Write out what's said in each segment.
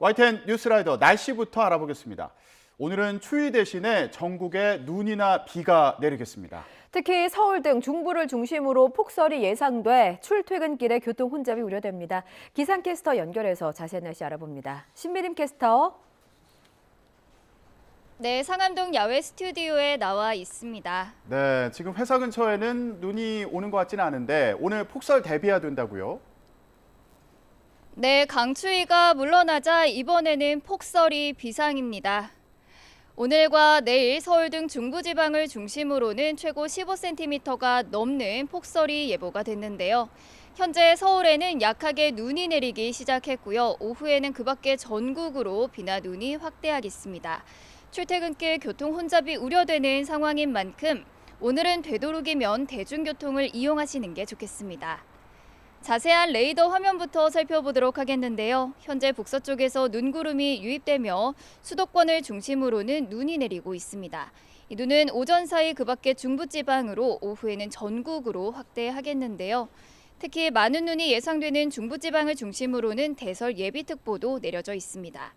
YTN 뉴스라이더 날씨부터 알아보겠습니다. 오늘은 추위 대신에 전국에 눈이나 비가 내리겠습니다. 특히 서울 등 중부를 중심으로 폭설이 예상돼 출퇴근길에 교통 혼잡이 우려됩니다. 기상캐스터 연결해서 자세한 날씨 알아봅니다. 신미림 캐스터. 네, 상암동 야외 스튜디오에 나와 있습니다. 네, 지금 회사 근처에는 눈이 오는 것 같지는 않은데 오늘 폭설 대비해야 된다고요? 네, 강추위가 물러나자 이번에는 폭설이 비상입니다. 오늘과 내일 서울 등 중부지방을 중심으로는 최고 15cm가 넘는 폭설이 예보가 됐는데요. 현재 서울에는 약하게 눈이 내리기 시작했고요. 오후에는 그 밖에 전국으로 비나 눈이 확대하겠습니다. 출퇴근길 교통 혼잡이 우려되는 상황인 만큼 오늘은 되도록이면 대중교통을 이용하시는 게 좋겠습니다. 자세한 레이더 화면부터 살펴보도록 하겠는데요. 현재 북서쪽에서 눈구름이 유입되며 수도권을 중심으로는 눈이 내리고 있습니다. 이 눈은 오전 사이 그 밖에 중부지방으로 오후에는 전국으로 확대하겠는데요. 특히 많은 눈이 예상되는 중부지방을 중심으로는 대설 예비특보도 내려져 있습니다.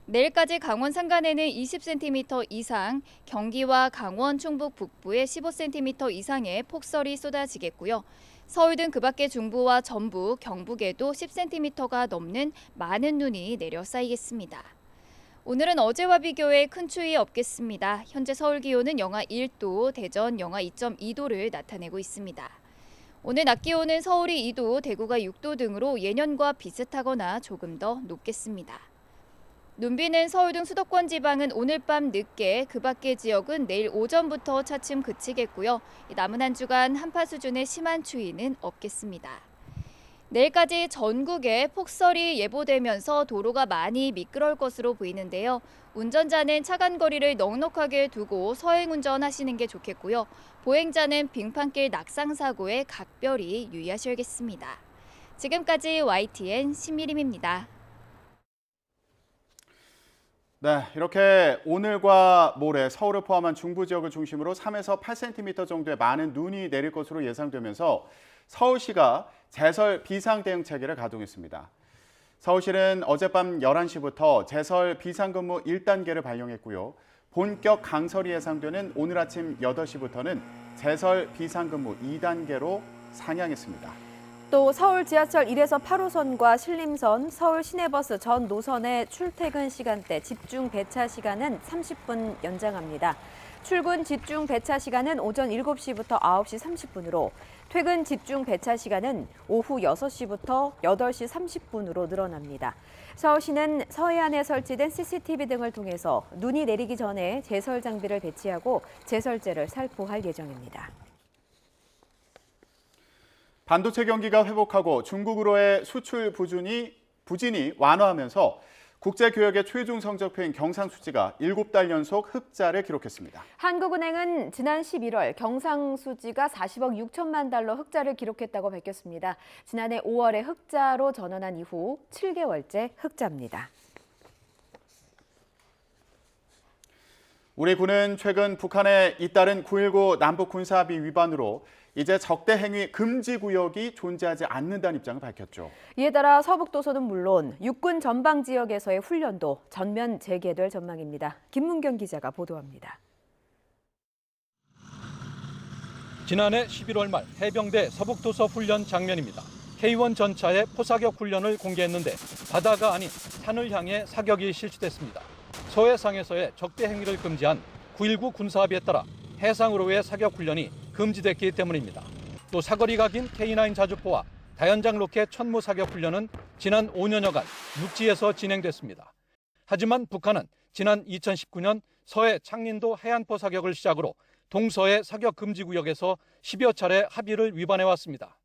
내일까지 강원 산간에는 20cm 이상, 경기와 강원, 충북 북부에 15cm 이상의 폭설이 쏟아지겠고요. 서울 등 그 밖의 중부와 전북, 경북에도 10cm가 넘는 많은 눈이 내려 쌓이겠습니다. 오늘은 어제와 비교해 큰 추위 없겠습니다. 현재 서울 기온은 영하 1도, 대전 영하 2.2도를 나타내고 있습니다. 오늘 낮 기온은 서울이 2도, 대구가 6도 등으로 예년과 비슷하거나 조금 더 높겠습니다. 눈비는 서울 등 수도권 지방은 오늘 밤 늦게, 그 밖의 지역은 내일 오전부터 차츰 그치겠고요. 남은 한 주간 한파 수준의 심한 추위는 없겠습니다. 내일까지 전국에 폭설이 예보되면서 도로가 많이 미끄러울 것으로 보이는데요. 운전자는 차간 거리를 넉넉하게 두고 서행 운전하시는 게 좋겠고요. 보행자는 빙판길 낙상 사고에 각별히 유의하셔야겠습니다. 지금까지 YTN 신미림입니다. 네, 이렇게 오늘과 모레 서울을 포함한 중부 지역을 중심으로 3에서 8cm 정도의 많은 눈이 내릴 것으로 예상되면서 서울시가 제설 비상대응 체계를 가동했습니다. 서울시는 어젯밤 11시부터 제설 비상근무 1단계를 발령했고요. 본격 강설이 예상되는 오늘 아침 8시부터는 제설 비상근무 2단계로 상향했습니다. 또 서울 지하철 1에서 8호선과 신림선, 서울 시내버스 전 노선의 출퇴근 시간대 집중 배차 시간은 30분 연장합니다. 출근 집중 배차 시간은 오전 7시부터 9시 30분으로, 퇴근 집중 배차 시간은 오후 6시부터 8시 30분으로 늘어납니다. 서울시는 서해안에 설치된 CCTV 등을 통해서 눈이 내리기 전에 제설 장비를 배치하고 제설제를 살포할 예정입니다. 반도체 경기가 회복하고 중국으로의 수출 부진이 완화하면서 국제교역의 최종 성적표인 경상수지가 7달 연속 흑자를 기록했습니다. 한국은행은 지난 11월 경상수지가 40억 6천만 달러 흑자를 기록했다고 밝혔습니다. 지난해 5월에 흑자로 전환한 이후 7개월째 흑자입니다. 우리 군은 최근 북한에 잇따른 9.19 남북 군사합의 위반으로 이제 적대 행위 금지 구역이 존재하지 않는다는 입장을 밝혔죠. 이에 따라 서북도서는 물론 육군 전방 지역에서의 훈련도 전면 재개될 전망입니다. 김문경 기자가 보도합니다. 지난해 11월 말 해병대 서북도서 훈련 장면입니다. K1 전차의 포사격 훈련을 공개했는데 바다가 아닌 산을 향해 사격이 실시됐습니다. 서해상에서의 적대 행위를 금지한 9.19 군사합의에 따라 해상으로의 사격 훈련이 금지됐기 때문입니다. 또 사거리가 긴 K9 자주포와 다연장 로켓 천무 사격 훈련은 지난 5년여간 육지에서 진행됐습니다. 하지만 북한은 지난 2019년 서해 창린도 해안포 사격을 시작으로 동서해 사격 금지 구역에서 10여 차례 합의를 위반해왔습니다.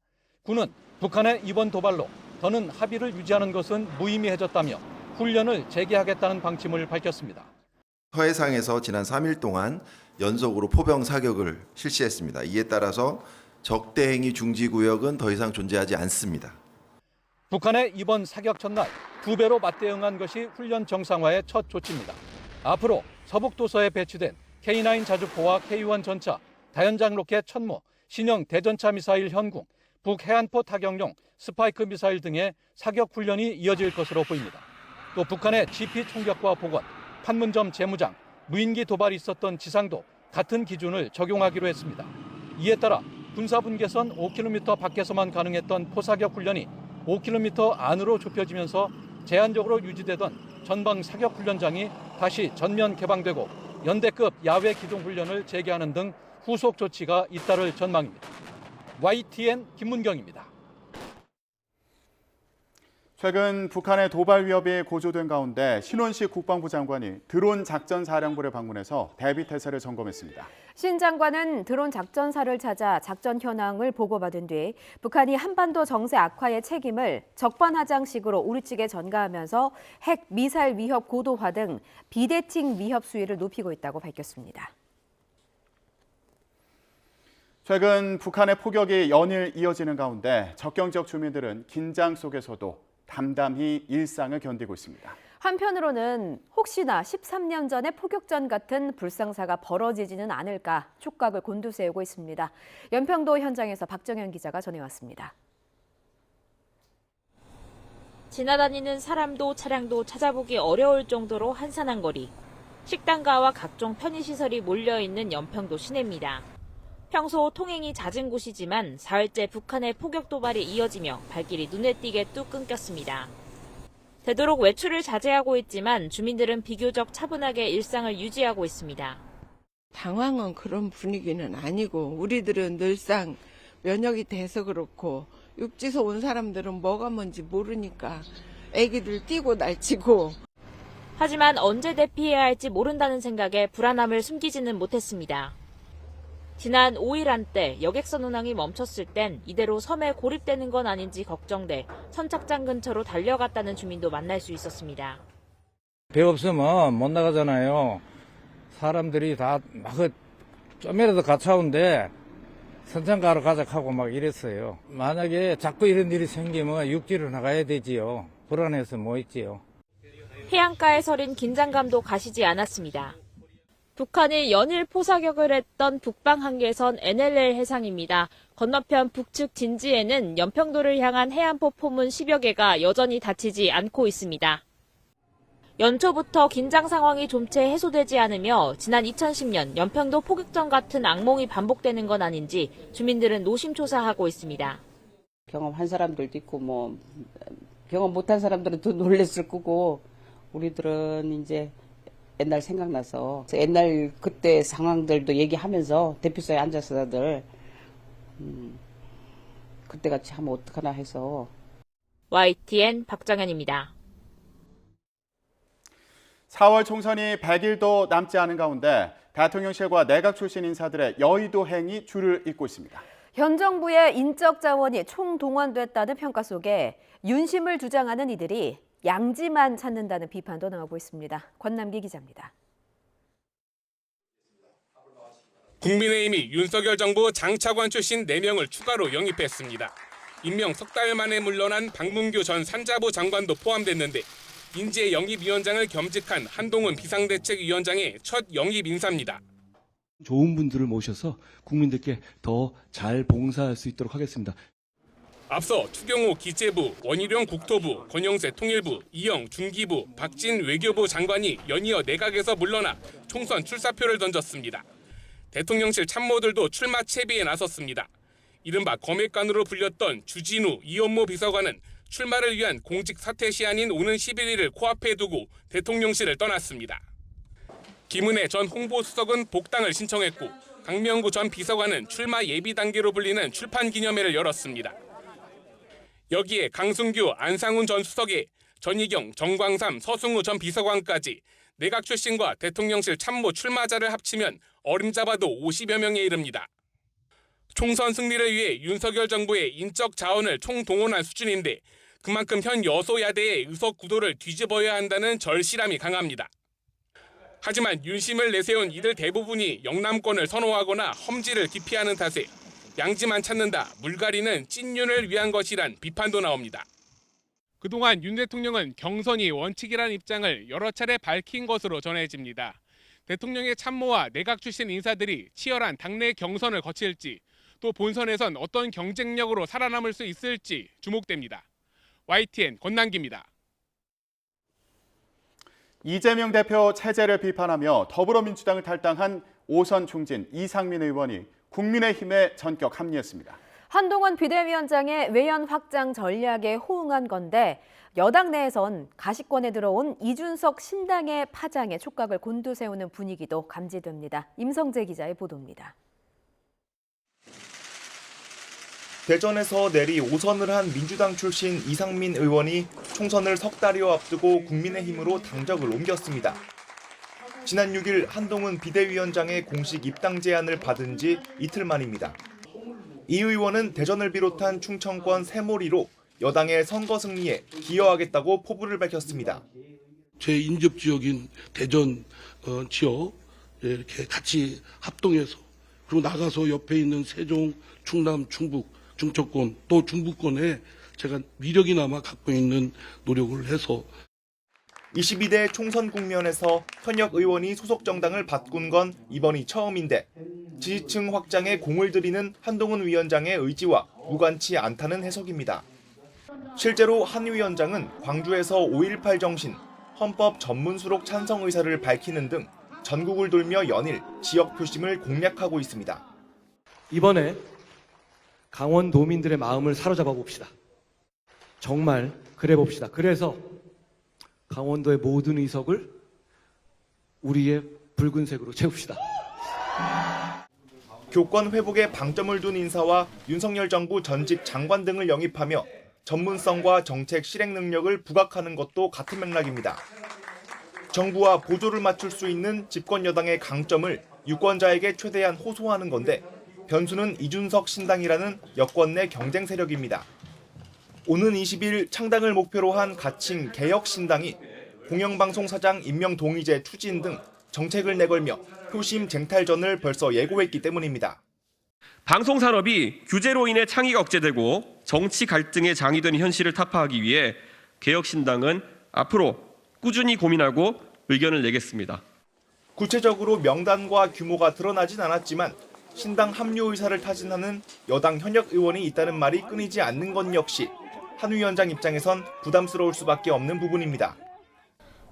군은 북한의 이번 도발로 더는 합의를 유지하는 것은 무의미해졌다며 훈련을 재개하겠다는 방침을 밝혔습니다. 서해상에서 지난 3일 동안 연속으로 포병 사격을 실시했습니다. 이에 따라서 적대 행위 중지 구역은 더 이상 존재하지 않습니다. 북한의 이번 사격 첫날 2배로 맞대응한 것이 훈련 정상화의 첫 조치입니다. 앞으로 서북도서에 배치된 K9 자주포와 K1 전차, 다연장 로켓 천무, 신형 대전차 미사일 현궁, 북해안포 타격용 스파이크 미사일 등의 사격 훈련이 이어질 것으로 보입니다. 또 북한의 GP 총격과 복원, 판문점 재무장, 무인기 도발이 있었던 지상도 같은 기준을 적용하기로 했습니다. 이에 따라 군사분계선 5km 밖에서만 가능했던 포사격 훈련이 5km 안으로 좁혀지면서 제한적으로 유지되던 전방 사격 훈련장이 다시 전면 개방되고 연대급 야외 기동 훈련을 재개하는 등 후속 조치가 잇따를 전망입니다. YTN 김문경입니다. 최근 북한의 도발 위협이 고조된 가운데 신원식 국방부 장관이 드론 작전 사령부를 방문해서 대비 태세를 점검했습니다. 신 장관은 드론 작전사를 찾아 작전 현황을 보고받은 뒤 북한이 한반도 정세 악화의 책임을 적반하장식으로 우리 측에 전가하면서 핵, 미사일 위협 고도화 등 비대칭 위협 수위를 높이고 있다고 밝혔습니다. 최근 북한의 포격이 연일 이어지는 가운데 접경 지역 주민들은 긴장 속에서도 담담히 일상을 견디고 있습니다. 한편으로는 혹시나 13년 전의 포격전 같은 불상사가 벌어지지는 않을까 촉각을 곤두세우고 있습니다. 연평도 현장에서 박정현 기자가 전해왔습니다. 지나다니는 사람도 차량도 찾아보기 어려울 정도로 한산한 거리. 식당가와 각종 편의시설이 몰려있는 연평도 시내입니다. 평소 통행이 잦은 곳이지만 사흘째 북한의 포격 도발이 이어지며 발길이 눈에 띄게 뚝 끊겼습니다. 되도록 외출을 자제하고 있지만 주민들은 비교적 차분하게 일상을 유지하고 있습니다. 당황한 그런 분위기는 아니고 우리들은 늘상 면역이 돼서 그렇고 육지에서 온 사람들은 뭐가 뭔지 모르니까 애기들 뛰고 날치고. 하지만 언제 대피해야 할지 모른다는 생각에 불안함을 숨기지는 못했습니다. 지난 5일 한때 여객선 운항이 멈췄을 땐 이대로 섬에 고립되는 건 아닌지 걱정돼 선착장 근처로 달려갔다는 주민도 만날 수 있었습니다. 배 없으면 못 나가잖아요. 사람들이 다 막 좀이라도 가차운데 선창가로 가자 하고 막 이랬어요. 만약에 자꾸 이런 일이 생기면 육지로 나가야 되지요. 불안해서 뭐 있지요. 해안가에 서린 긴장감도 가시지 않았습니다. 북한이 연일 포사격을 했던 북방 한계선 NLL 해상입니다. 건너편 북측 진지에는 연평도를 향한 해안포 포문 10여 개가 여전히 닫히지 않고 있습니다. 연초부터 긴장 상황이 좀채 해소되지 않으며 지난 2010년 연평도 포격전 같은 악몽이 반복되는 건 아닌지 주민들은 노심초사하고 있습니다. 경험한 사람들도 있고 경험 못한 사람들은 더 놀랬을 거고 우리들은 이제 옛날 생각나서 옛날 그때 상황들도 얘기하면서 대피소에 앉아서 다들 그때같이 하면 어떡하나 해서. YTN 박정현입니다. 4월 총선이 100일도 남지 않은 가운데 대통령실과 내각 출신 인사들의 여의도 행이 줄을 잇고 있습니다. 현 정부의 인적 자원이 총동원됐다는 평가 속에 윤심을 주장하는 이들이 양지만 찾는다는 비판도 나오고 있습니다. 권남기 기자입니다. 국민의힘이 윤석열 정부 장차관 출신 4명을 추가로 영입했습니다. 임명 석 달 만에 물러난 박문규 전 산자부 장관도 포함됐는데 인재 영입위원장을 겸직한 한동훈 비상대책위원장의 첫 영입 인사입니다. 좋은 분들을 모셔서 국민들께 더 잘 봉사할 수 있도록 하겠습니다. 앞서 추경호 기재부, 원희룡 국토부, 권영세 통일부, 이영 중기부, 박진 외교부 장관이 연이어 내각에서 물러나 총선 출사표를 던졌습니다. 대통령실 참모들도 출마 채비에 나섰습니다. 이른바 검액관으로 불렸던 주진우, 이현모 비서관은 출마를 위한 공직 사퇴 시한인 오는 11일을 코앞에 두고 대통령실을 떠났습니다. 김은혜 전 홍보수석은 복당을 신청했고 강명구 전 비서관은 출마 예비 단계로 불리는 출판 기념회를 열었습니다. 여기에 강승규, 안상훈 전 수석에 전희경, 정광삼, 서승우 전 비서관까지 내각 출신과 대통령실 참모 출마자를 합치면 어림잡아도 50여 명에 이릅니다. 총선 승리를 위해 윤석열 정부의 인적 자원을 총동원한 수준인데 그만큼 현 여소야대의 의석 구도를 뒤집어야 한다는 절실함이 강합니다. 하지만 윤심을 내세운 이들 대부분이 영남권을 선호하거나 험지를 기피하는 탓에 양지만 찾는다, 물갈이는 찐윤을 위한 것이란 비판도 나옵니다. 그동안 윤 대통령은 경선이 원칙이라는 입장을 여러 차례 밝힌 것으로 전해집니다. 대통령의 참모와 내각 출신 인사들이 치열한 당내 경선을 거칠지 또 본선에선 어떤 경쟁력으로 살아남을 수 있을지 주목됩니다. YTN 권남기입니다. 이재명 대표 체제를 비판하며 더불어민주당을 탈당한 오선 중진 이상민 의원이 국민의힘에 전격 합류했습니다. 한동훈 비대위원장의 외연 확장 전략에 호응한 건데 여당 내에선 가시권에 들어온 이준석 신당의 파장에 촉각을 곤두세우는 분위기도 감지됩니다. 임성재 기자의 보도입니다. 대전에서 내리 5선을 한 민주당 출신 이상민 의원이 총선을 석 달여 앞두고 국민의힘으로 당적을 옮겼습니다. 지난 6일 한동훈 비대위원장의 공식 입당 제안을 받은 지 이틀 만입니다. 이 의원은 대전을 비롯한 충청권 새모리로 여당의 선거 승리에 기여하겠다고 포부를 밝혔습니다. 제 인접 지역인 대전 지역 이렇게 같이 합동해서 그리고 나가서 옆에 있는 세종, 충남, 충북, 중천권 또 중부권에 제가 미력이나마 갖고 있는 노력을 해서 22대 총선 국면에서 현역 의원이 소속 정당을 바꾼 건 이번이 처음인데 지지층 확장에 공을 들이는 한동훈 위원장의 의지와 무관치 않다는 해석입니다. 실제로 한 위원장은 광주에서 5.18 정신, 헌법 전문 수록 찬성 의사를 밝히는 등 전국을 돌며 연일 지역 표심을 공략하고 있습니다. 이번에 강원도민들의 마음을 사로잡아 봅시다. 정말 그래 봅시다. 그래서 강원도의 모든 의석을 우리의 붉은색으로 채웁시다. 교권 회복에 방점을 둔 인사와 윤석열 정부 전직 장관 등을 영입하며 전문성과 정책 실행 능력을 부각하는 것도 같은 맥락입니다. 정부와 보조를 맞출 수 있는 집권 여당의 강점을 유권자에게 최대한 호소하는 건데 변수는 이준석 신당이라는 여권 내 경쟁 세력입니다. 오는 20일 창당을 목표로 한 가칭 개혁신당이 공영방송 사장 임명 동의제 추진 등 정책을 내걸며 표심 쟁탈전을 벌써 예고했기 때문입니다. 방송산업이 규제로 인해 창의가 억제되고 정치 갈등의 장이 되는 현실을 타파하기 위해 개혁신당은 앞으로 꾸준히 고민하고 의견을 내겠습니다. 구체적으로 명단과 규모가 드러나진 않았지만 신당 합류 의사를 타진하는 여당 현역 의원이 있다는 말이 끊이지 않는 것 역시 한 위원장 입장에선 부담스러울 수밖에 없는 부분입니다.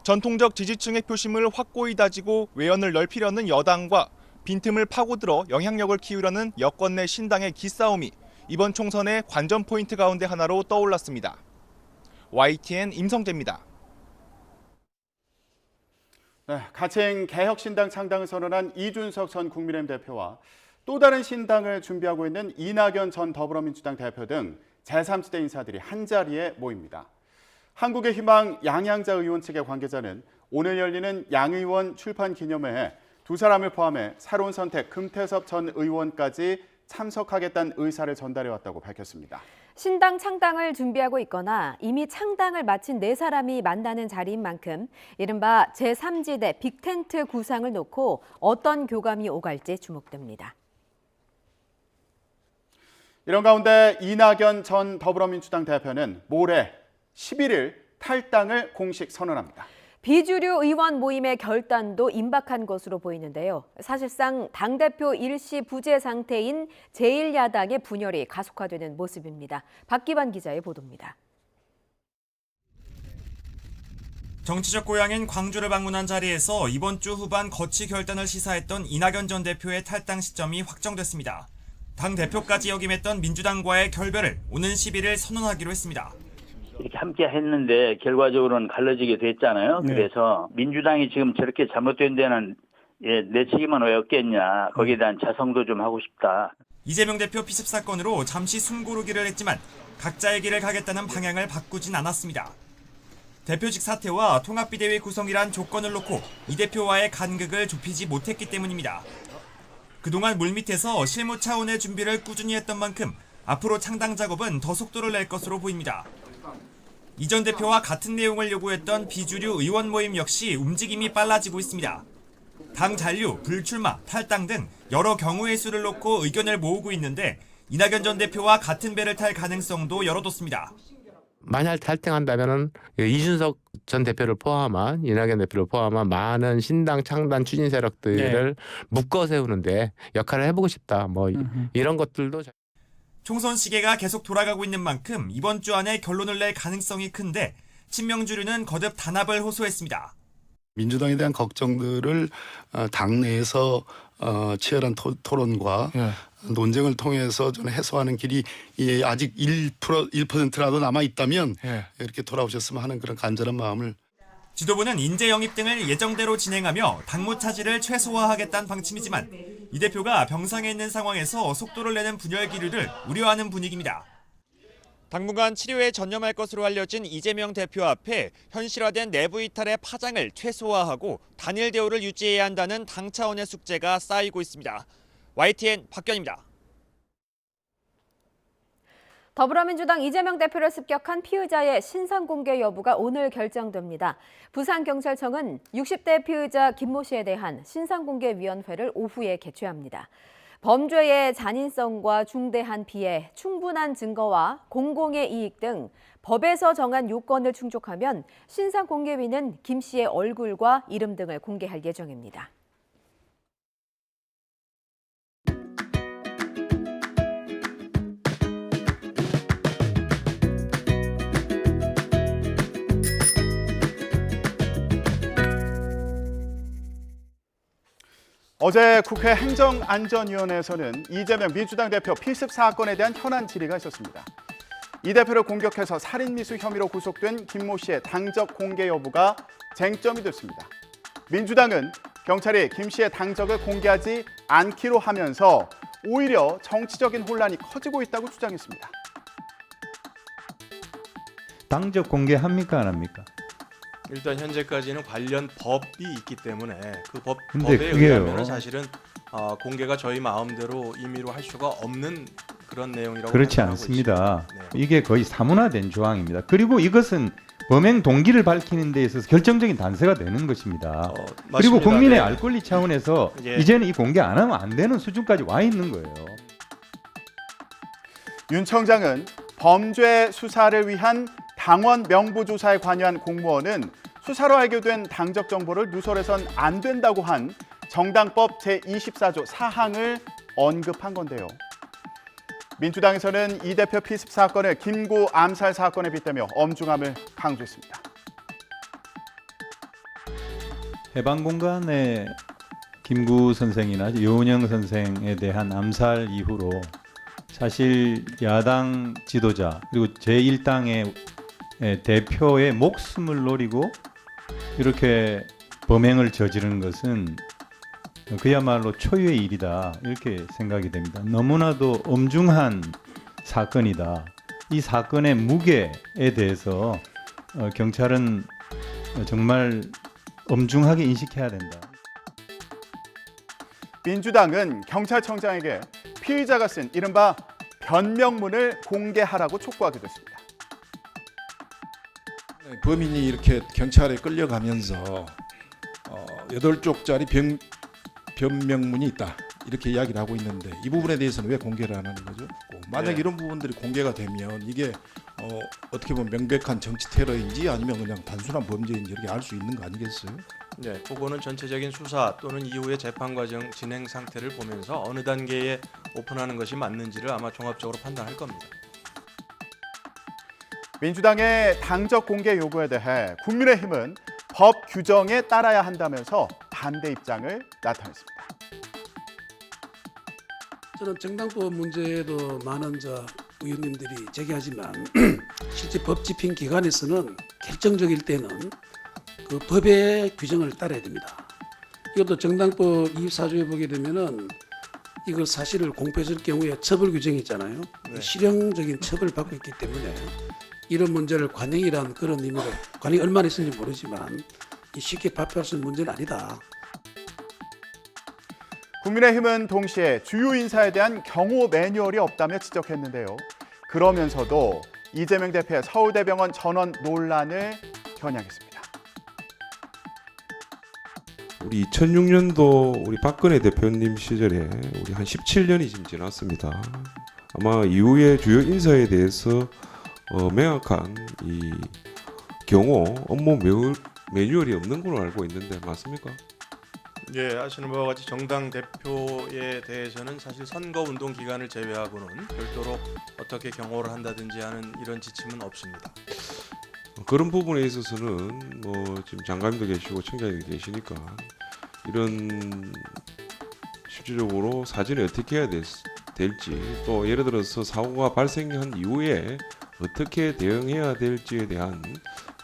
전통적 지지층의 표심을 확고히 다지고 외연을 넓히려는 여당과 빈틈을 파고들어 영향력을 키우려는 여권 내 신당의 기싸움이 이번 총선의 관전 포인트 가운데 하나로 떠올랐습니다. YTN 임성재입니다. 네, 가칭 개혁신당 창당을 선언한 이준석 전 국민의힘 대표와 또 다른 신당을 준비하고 있는 이낙연 전 더불어민주당 대표 등 제3지대 인사들이 한자리에 모입니다. 한국의 희망 양양자 의원 측의 관계자는 오늘 열리는 양 의원 출판 기념회에 두 사람을 포함해 새로운 선택 금태섭 전 의원까지 참석하겠다는 의사를 전달해왔다고 밝혔습니다. 신당 창당을 준비하고 있거나 이미 창당을 마친 네 사람이 만나는 자리인 만큼 이른바 제3지대 빅텐트 구상을 놓고 어떤 교감이 오갈지 주목됩니다. 이런 가운데 이낙연 전 더불어민주당 대표는 모레 11일 탈당을 공식 선언합니다. 비주류 의원 모임의 결단도 임박한 것으로 보이는데요. 사실상 당대표 일시 부재 상태인 제1야당의 분열이 가속화되는 모습입니다. 박기반 기자의 보도입니다. 정치적 고향인 광주를 방문한 자리에서 이번 주 후반 거취 결단을 시사했던 이낙연 전 대표의 탈당 시점이 확정됐습니다. 당 대표까지 역임했던 민주당과의 결별을 오는 11일 선언하기로 했습니다. 이렇게 함께 했는데 결과적으로는 갈라지게 됐잖아요. 네. 그래서 민주당이 지금 저렇게 잘못된 데는 내 책임은 왜 없겠냐. 거기에 대한 자성도 좀 하고 싶다. 이재명 대표 피습 사건으로 잠시 숨 고르기를 했지만 각자의 길을 가겠다는 방향을 바꾸진 않았습니다. 대표직 사퇴와 통합비대위 구성이란 조건을 놓고 이 대표와의 간극을 좁히지 못했기 때문입니다. 그동안 물밑에서 실무 차원의 준비를 꾸준히 했던 만큼 앞으로 창당 작업은 더 속도를 낼 것으로 보입니다. 이 전 대표와 같은 내용을 요구했던 비주류 의원 모임 역시 움직임이 빨라지고 있습니다. 당 잔류, 불출마, 탈당 등 여러 경우의 수를 놓고 의견을 모으고 있는데 이낙연 전 대표와 같은 배를 탈 가능성도 열어뒀습니다. 만약 탈당한다면은 이준석 전 대표를 포함한 이낙연 대표를 포함한 많은 신당 창당 추진 세력들을 묶어 세우는데 역할을 해보고 싶다. 이런 것들도. 총선 시계가 계속 돌아가고 있는 만큼 이번 주 안에 결론을 낼 가능성이 큰데 친명주류는 거듭 단합을 호소했습니다. 민주당에 대한 걱정들을 당내에서 치열한 토론과 논쟁을 통해서 저는 해소하는 길이 아직 1%라도 남아 있다면 이렇게 돌아오셨으면 하는 그런 간절한 마음을. 지도부는 인재 영입 등을 예정대로 진행하며 당무 차질을 최소화하겠다는 방침이지만 이 대표가 병상에 있는 상황에서 속도를 내는 분열 기류를 우려하는 분위기입니다. 당분간 치료에 전념할 것으로 알려진 이재명 대표 앞에 현실화된 내부 이탈의 파장을 최소화하고 단일 대우를 유지해야 한다는 당 차원의 숙제가 쌓이고 있습니다. YTN 박견입니다. 더불어민주당 이재명 대표를 습격한 피의자의 신상 공개 여부가 오늘 결정됩니다. 부산경찰청은 60대 피의자 김모 씨에 대한 신상공개위원회를 오후에 개최합니다. 범죄의 잔인성과 중대한 피해, 충분한 증거와 공공의 이익 등 법에서 정한 요건을 충족하면 신상공개위는 김 씨의 얼굴과 이름 등을 공개할 예정입니다. 어제 국회 행정안전위원회에서는 이재명 민주당 대표 필습 사건에 대한 현안 질의가 있었습니다. 이 대표를 공격해서 살인미수 혐의로 구속된 김모 씨의 당적 공개 여부가 쟁점이 됐습니다. 민주당은 경찰이 김 씨의 당적을 공개하지 않기로 하면서 오히려 정치적인 혼란이 커지고 있다고 주장했습니다. 당적 공개합니까 안 합니까? 일단 현재까지는 관련 법이 있기 때문에 그 근데 법에 의하면 사실은 공개가 저희 마음대로 임의로 할 수가 없는 그런 내용이라고 그렇지 판단하고 않습니다. 있습니다. 이게 거의 사문화된 조항입니다. 그리고 이것은 범행 동기를 밝히는 데 있어서 결정적인 단서가 되는 것입니다. 그리고 맞습니다. 국민의 네. 알 권리 차원에서 예. 이제는 이 공개 안 하면 안 되는 수준까지 와 있는 거예요. 윤 청장은 범죄 수사를 위한 당원 명부조사에 관여한 공무원은 수사로 알게된 당적 정보를 누설해선 안 된다고 한 정당법 제24조 4항을 언급한 건데요. 민주당에서는 이 대표 피습 사건을 김구 암살 사건에 빗대며 엄중함을 강조했습니다. 해방공간의 김구 선생이나 여운형 선생에 대한 암살 이후로 사실 야당 지도자 그리고 제1당의 대표의 목숨을 노리고 이렇게 범행을 저지르는 것은 그야말로 초유의 일이다 이렇게 생각이 됩니다. 너무나도 엄중한 사건이다. 이 사건의 무게에 대해서 경찰은 정말 엄중하게 인식해야 된다. 민주당은 경찰청장에게 피의자가 쓴 이른바 변명문을 공개하라고 촉구하기도 했습니다. 범인이 이렇게 경찰에 끌려가면서 8쪽짜리 변명문이 있다 이렇게 이야기를 하고 있는데 이 부분에 대해서는 왜 공개를 안 하는 거죠? 만약 네. 이런 부분들이 공개가 되면 이게 어떻게 보면 명백한 정치 테러인지 아니면 그냥 단순한 범죄인지 이렇게 알 수 있는 거 아니겠어요? 네, 그거는 전체적인 수사 또는 이후의 재판 과정 진행 상태를 보면서 어느 단계에 오픈하는 것이 맞는지를 아마 종합적으로 판단할 겁니다. 민주당의 당적 공개 요구에 대해 국민의힘은 법 규정에 따라야 한다면서 반대 입장을 나타냈습니다. 저는 정당법 문제에도 많은 의원님들이 제기하지만 실제 법 집행 기관에서는 결정적일 때는 그 법의 규정을 따라야 됩니다. 이것도 정당법 24조에 보게 되면은 이걸 사실을 공표했을 경우에 처벌 규정이 있잖아요. 네. 실형적인 처벌을 받고 있기 때문에 이런 문제를 관행이라는 그런 의미로 관행이 얼마나 있는지 모르지만 쉽게 발표할 수 있는 문제는 아니다. 국민의힘은 동시에 주요 인사에 대한 경호 매뉴얼이 없다며 지적했는데요. 그러면서도 이재명 대표의 서울대병원 전원 논란을 겨냥했습니다. 우리 2006년도 우리 박근혜 대표님 시절에 우리 한 17년이 지금 지났습니다. 아마 이후에 주요 인사에 대해서 명확한 이 경호 업무 매뉴얼이 없는 걸로 알고 있는데 맞습니까? 예, 아시는 바와 같이 정당 대표에 대해서는 사실 선거운동 기간을 제외하고는 별도로 어떻게 경호를 한다든지 하는 이런 지침은 없습니다. 그런 부분에 있어서는 뭐 지금 장관님도 계시고 청장님도 계시니까 이런 실질적으로 사전에 어떻게 해야 될지, 또 예를 들어서 사고가 발생한 이후에 어떻게 대응해야 될지에 대한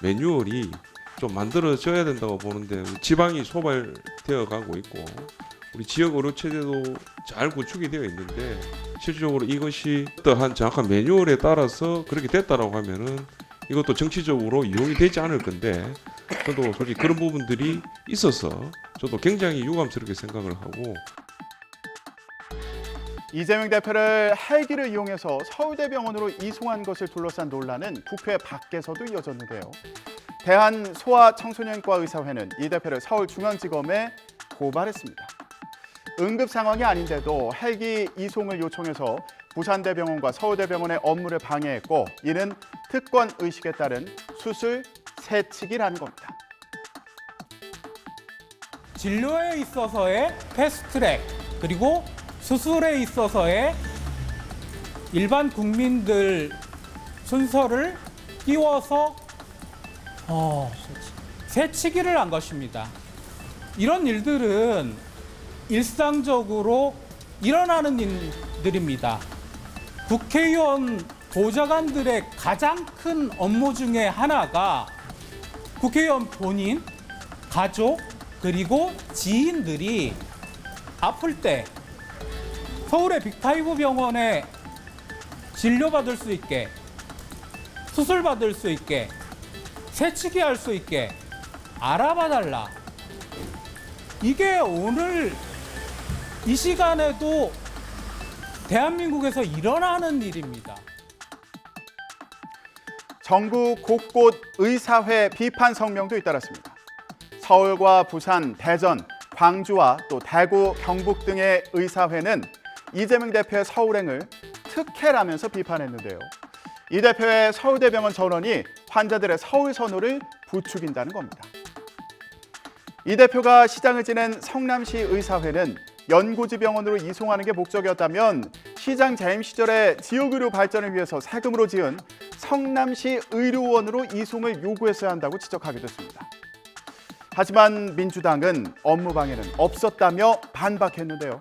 매뉴얼이 좀 만들어져야 된다고 보는데, 지방이 소발되어 가고 있고 우리 지역 의료 체제도 잘 구축이 되어 있는데 실질적으로 이것이 어떠한 정확한 매뉴얼에 따라서 그렇게 됐다라고 하면은 이것도 정치적으로 이용이 되지 않을 건데, 저도 솔직히 그런 부분들이 있어서 저도 굉장히 유감스럽게 생각을 하고. 이재명 대표를 헬기를 이용해서 서울대병원으로 이송한 것을 둘러싼 논란은 국회 밖에서도 이어졌는데요. 대한소아청소년과 의사회는 이 대표를 서울중앙지검에 고발했습니다. 응급 상황이 아닌데도 헬기 이송을 요청해서 부산대병원과 서울대병원의 업무를 방해했고, 이는 특권 의식에 따른 수술 세칙이라는 겁니다. 진료에 있어서의 패스트트랙, 그리고 수술에 있어서의 일반 국민들 순서를 띄워서 세치기를 한 것입니다. 이런 일들은 일상적으로 일어나는 일들입니다. 국회의원 보좌관들의 가장 큰 업무 중에 하나가 국회의원 본인, 가족, 그리고 지인들이 아플 때 서울의 빅5 병원에 진료받을 수 있게, 수술받을 수 있게, 세치기 할 수 있게 알아봐달라. 이게 오늘 이 시간에도 대한민국에서 일어나는 일입니다. 전국 곳곳 의사회 비판 성명도 잇따랐습니다. 서울과 부산, 대전, 광주와 또 대구, 경북 등의 의사회는 이재명 대표의 서울행을 특혜라면서 비판했는데요. 이 대표의 서울대병원 전원이 환자들의 서울 선호를 부추긴다는 겁니다. 이 대표가 시장을 지낸 성남시 의사회는 연고지 병원으로 이송하는 게 목적이었다면 시장 재임 시절에 지역의료 발전을 위해서 세금으로 지은 성남시 의료원으로 이송을 요구했어야 한다고 지적하기도 했습니다. 하지만 민주당은 업무 방해는 없었다며 반박했는데요.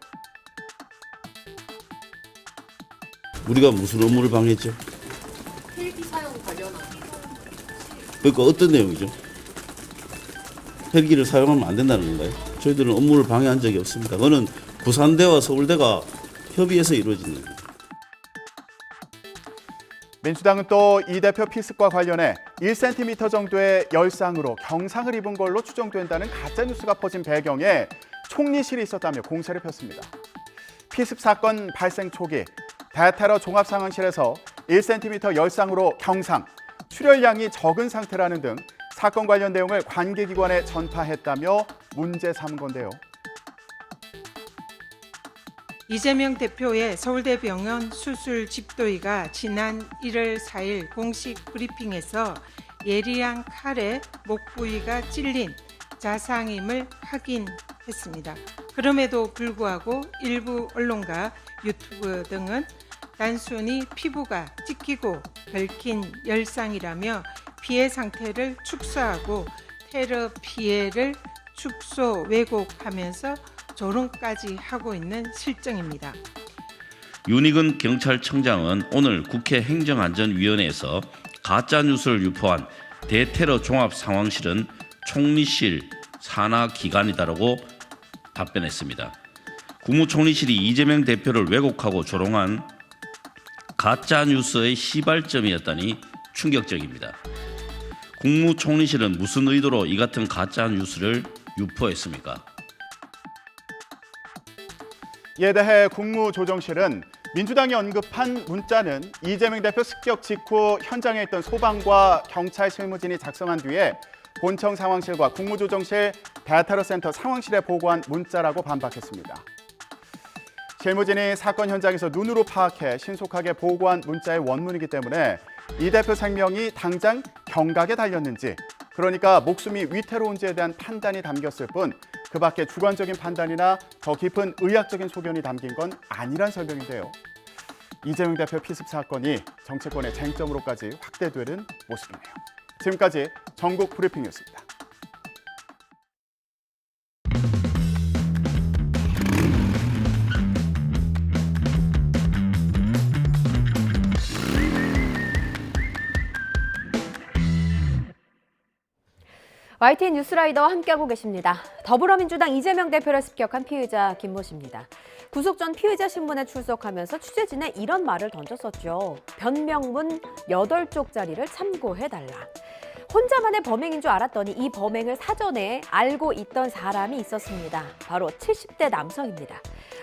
우리가 무슨 업무를 방해했죠? 헬기 사용 관련한. 그러니까 어떤 내용이죠? 헬기를 사용하면 안 된다는 건가요? 저희들은 업무를 방해한 적이 없습니다. 그거는 부산대와 서울대가 협의해서 이루어진 겁니다. 민주당은 또 이 대표 피습과 관련해 1cm 정도의 열상으로 경상을 입은 걸로 추정된다는 가짜뉴스가 퍼진 배경에 총리실이 있었다며 공세를 폈습니다. 피습 사건 발생 초기 대테러 종합상황실에서 1cm 열상으로 경상, 출혈량이 적은 상태라는 등 사건 관련 내용을 관계기관에 전파했다며 문제 삼은 건데요. 이재명 대표의 서울대병원 수술 집도의가 지난 1월 4일 공식 브리핑에서 예리한 칼에 목 부위가 찔린 자상임을 확인했습니다. 그럼에도 불구하고 일부 언론과 유튜브 등은 단순히 피부가 찢기고 긁힌 열상이라며 피해 상태를 축소하고 테러 피해를 축소 왜곡하면서 조롱까지 하고 있는 실정입니다. 윤익은 경찰청장은 오늘 국회 행정안전위원회에서 가짜뉴스를 유포한 대테러 종합상황실은 총리실 산하기관이다라고 답변했습니다. 국무총리실이 이재명 대표를 왜곡하고 조롱한 가짜뉴스의 시발점이었다니 충격적입니다. 국무총리실은 무슨 의도로 이 같은 가짜뉴스를 유포했습니까? 이에 대해 국무조정실은 민주당이 언급한 문자는 이재명 대표 습격 직후 현장에 있던 소방과 경찰 실무진이 작성한 뒤에 본청 상황실과 국무조정실 대테러센터 상황실에 보고한 문자라고 반박했습니다. 실무진이 사건 현장에서 눈으로 파악해 신속하게 보고한 문자의 원문이기 때문에 이 대표 생명이 당장 경각에 달렸는지, 그러니까 목숨이 위태로운지에 대한 판단이 담겼을 뿐 그 밖에 주관적인 판단이나 더 깊은 의학적인 소견이 담긴 건 아니란 설명인데요. 이재명 대표 피습 사건이 정치권의 쟁점으로까지 확대되는 모습이네요. 지금까지 전국 브리핑이었습니다. YTN 뉴스라이더와 함께하고 계십니다. 더불어민주당 이재명 대표를 습격한 피의자 김모 씨입니다. 구속 전 피의자 신문에 출석하면서 취재진에 이런 말을 던졌었죠. 변명문 8쪽짜리를 참고해달라. 혼자만의 범행인 줄 알았더니 이 범행을 사전에 알고 있던 사람이 있었습니다. 바로 70대 남성입니다.